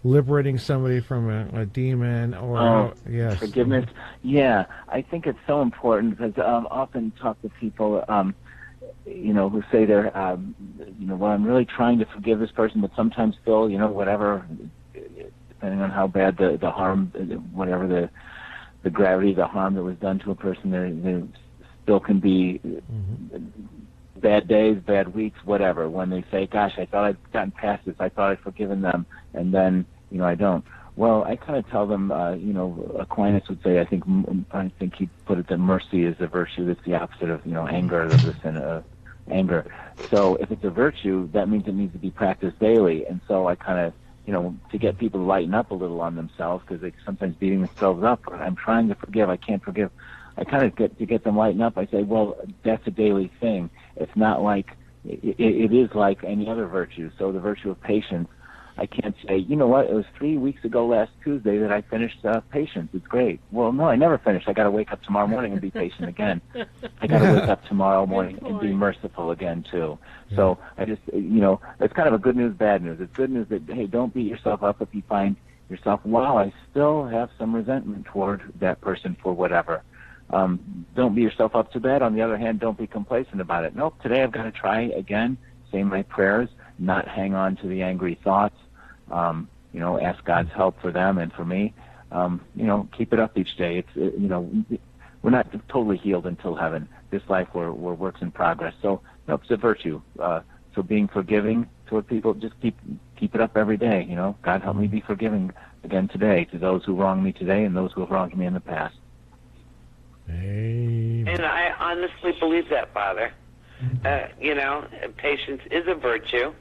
liberating somebody from a demon or yes. Forgiveness. Yeah, I think it's so important because I often talk to people, who say they're, well, I'm really trying to forgive this person, but sometimes still, whatever, depending on how bad the harm, whatever the gravity of the harm that was done to a person, there still can be bad days, bad weeks, whatever, when they say, gosh, I thought I'd gotten past this, I thought I'd forgiven them, and then, I don't. Well, I kind of tell them, Aquinas would say, I think he'd put it that mercy is a virtue that's the opposite of, anger, the sin of anger. So if it's a virtue, that means it needs to be practiced daily. And so I kind of, to get people to lighten up a little on themselves, because they're sometimes beating themselves up. I'm trying to forgive, I can't forgive. I kind of get them lighten up. I say, well, that's a daily thing. It's not like, it is like any other virtue. So the virtue of patience, I can't say, you know what, it was 3 weeks ago last Tuesday that I finished patience. It's great. Well, no, I never finished. I got to wake up tomorrow morning and be patient again. I got to wake up tomorrow morning and be merciful again, too. So I just, it's kind of a good news, bad news. It's good news that, hey, don't beat yourself up if you find yourself, wow, I still have some resentment toward that person for whatever. don't beat yourself up too bad. On the other hand, don't be complacent about it. Nope, today I've got to try again, say my prayers, not hang on to the angry thoughts, ask God's help for them and for me. Keep it up each day. We're not totally healed until heaven. This life, we're works in progress. So, it's a virtue. So being forgiving toward people, just keep it up every day. God, help me be forgiving again today to those who wronged me today and those who have wronged me in the past. Amen. And I honestly believe that, Father. Patience is a virtue,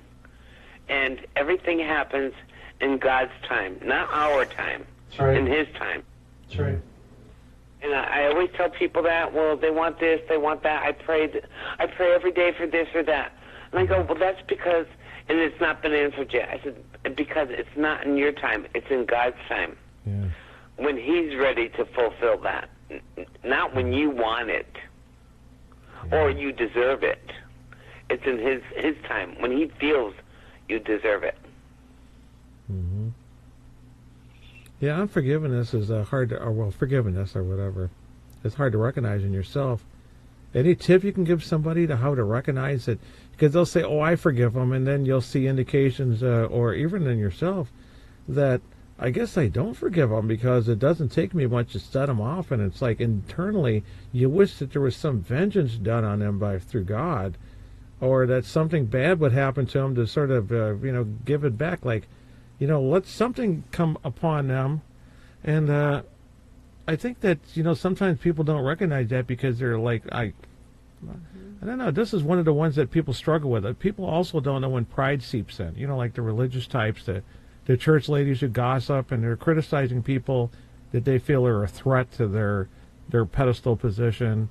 and everything happens in God's time, not our time. That's right. In His time. That's right. And I always tell people that, well, they want this, they want that. I pray every day for this or that. And I go, well, that's because, and it's not been answered yet. I said, because it's not in your time, it's in God's time. Yeah. When He's ready to fulfill that. Not when you want it or you deserve it. It's in His time, when He feels you deserve it. Mm-hmm. Yeah, unforgiveness is forgiveness or whatever. It's hard to recognize in yourself. Any tip you can give somebody to how to recognize it? Because they'll say, I forgive them, and then you'll see indications, or even in yourself, that I guess I don't forgive them because it doesn't take me much to set them off, and it's like internally you wish that there was some vengeance done on them through God, or that something bad would happen to them to sort of, give it back, like, let something come upon them. And I think that, sometimes people don't recognize that because they're like, I don't know, this is one of the ones that people struggle with. People also don't know when pride seeps in, like the religious types, the church ladies who gossip, and they're criticizing people that they feel are a threat to their pedestal position.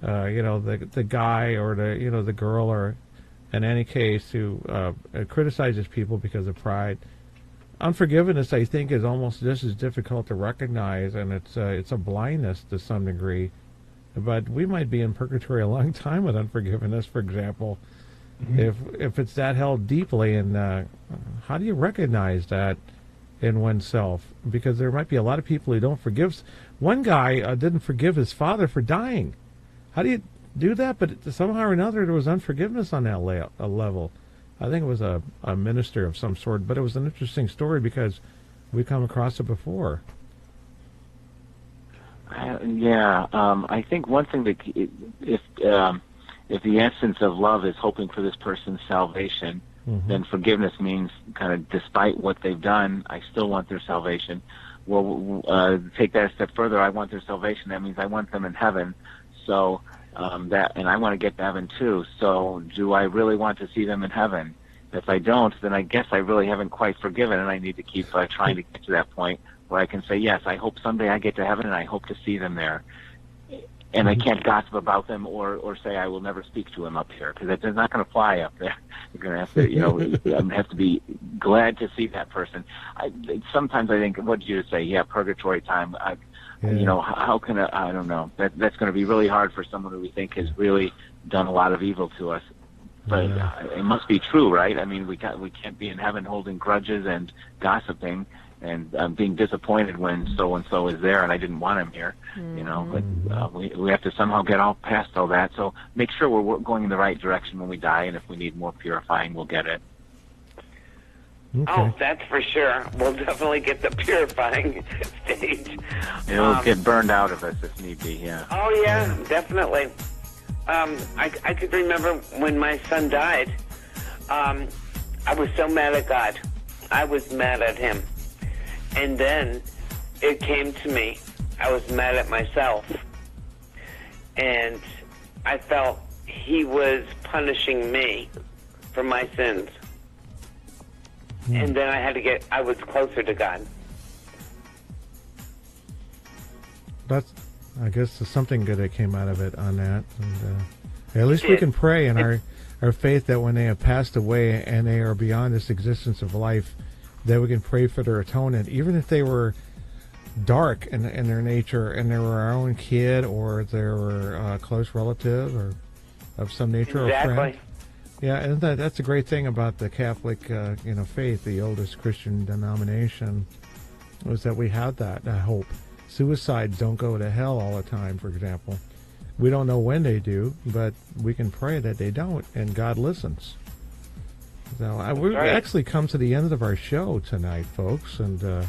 The guy or the girl, or in any case, who criticizes people because of pride. Unforgiveness, I think, is almost just as difficult to recognize, and it's a blindness to some degree. But we might be in purgatory a long time with unforgiveness, for example, if it's that held deeply. And how do you recognize that in oneself? Because there might be a lot of people who don't forgive. One guy didn't forgive his father for dying. How do you do that? But somehow or another, there was unforgiveness on that level. I think it was a minister of some sort, but it was an interesting story because we come across it before. I think one thing that if the essence of love is hoping for this person's salvation, then forgiveness means kind of despite what they've done, I still want their salvation. Well, take that a step further. I want their salvation. That means I want them in heaven. So. And I want to get to heaven too. So do I really want to see them in heaven? If I don't, then I guess I really haven't quite forgiven, and I need to keep trying to get to that point where I can say, yes, I hope someday I get to heaven, and I hope to see them there. And I can't gossip about them or say I will never speak to them up here, because it's not going to fly up there. You're going to have to, I'm have to be glad to see that person. Sometimes I think, what did you say? Yeah, purgatory time. How can I don't know. That's going to be really hard for someone who we think has really done a lot of evil to us. But it must be true, right? I mean, we can't be in heaven holding grudges and gossiping and being disappointed when so-and-so is there and I didn't want him here, But we have to somehow get all past all that. So make sure we're going in the right direction when we die, and if we need more purifying, we'll get it. Okay. Oh, that's for sure. We'll definitely get the purifying stage. It'll get burned out of us if need be, yeah. Oh, yeah, definitely. I could remember when my son died, I was so mad at God. I was mad at him. And then it came to me. I was mad at myself. And I felt he was punishing me for my sins. And then I was closer to God. I guess there's something good that came out of it on that. And, at least we can pray in our faith that when they have passed away and they are beyond this existence of life, that we can pray for their atonement, even if they were dark in their nature and they were our own kid or they were a close relative or of some nature or friend. Yeah, and that's a great thing about the Catholic, faith, the oldest Christian denomination, was that we have that hope. suicides don't go to hell all the time, for example. We don't know when they do, but we can pray that they don't, and God listens. So we've actually come to the end of our show tonight, folks, and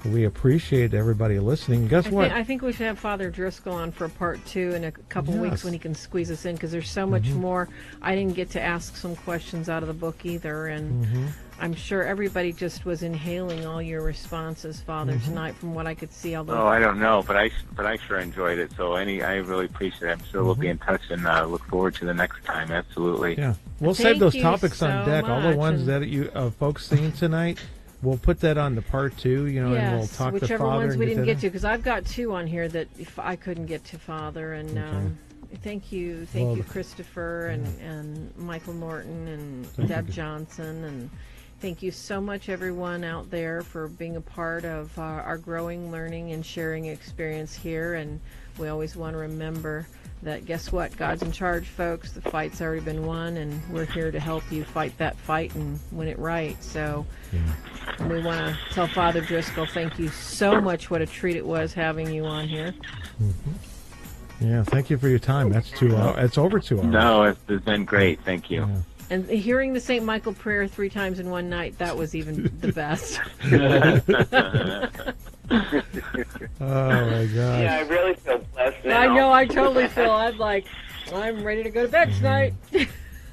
we appreciate everybody listening. Guess what? I think we should have Father Driscoll on for part 2 in a couple weeks when he can squeeze us in, because there's so much more. I didn't get to ask some questions out of the book either, and I'm sure everybody just was inhaling all your responses, Father, tonight, from what I could see. Although I don't know, but I sure enjoyed it. So I really appreciate it. I'm sure we'll be in touch and look forward to the next time. Absolutely. Yeah, we'll save those topics on deck. All the ones that you folks seen tonight. We'll put that on the part 2, and we'll talk to Father. Whichever ones we didn't get to, because I've got 2 on here that if I couldn't get to, Father. And thank you, Christopher and Michael Norton and Deb Johnson, and thank you so much, everyone out there, for being a part of our growing, learning, and sharing experience here. And we always want to remember that, guess what? God's in charge, folks. The fight's already been won, and we're here to help you fight that fight and win it right. So we want to tell Father Driscoll, thank you so much. What a treat it was having you on here. Yeah, thank you for your time. That's 2 hours. It's over 2 hours. No, it's been great. Thank you. Yeah. And hearing the St. Michael prayer 3 times in one night, that was even the best. Oh, my God. Yeah, I really feel blessed now. I know, I totally feel. I'm ready to go to bed tonight.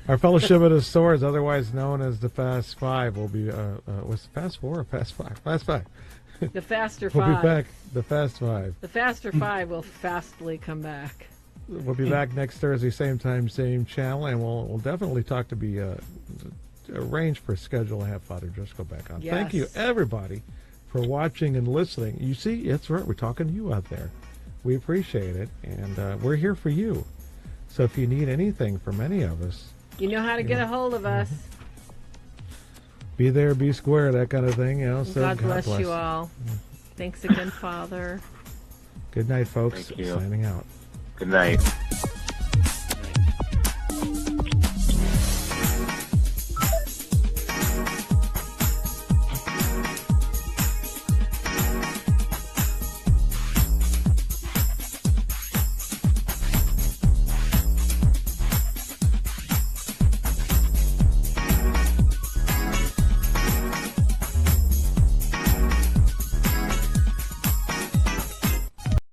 Our Fellowship of the Swords, otherwise known as the Fast 5, will be, was it Fast 4 or Fast 5? Fast 5. The Faster 5. We'll be back, the Fast 5. The Faster 5 will fastly come back. We'll be back next Thursday, same time, same channel, and we'll definitely talk to be arrange for a schedule to have Father Driscoll back on. Yes. Thank you, everybody, for watching and listening. You see, it's right. We're talking to you out there. We appreciate it, and we're here for you. So if you need anything from any of us, you know how to get a hold of us. Be there, be square, that kind of thing. So God bless you all. Thanks again, Father. Good night, folks. Thank you. Signing out. Good night.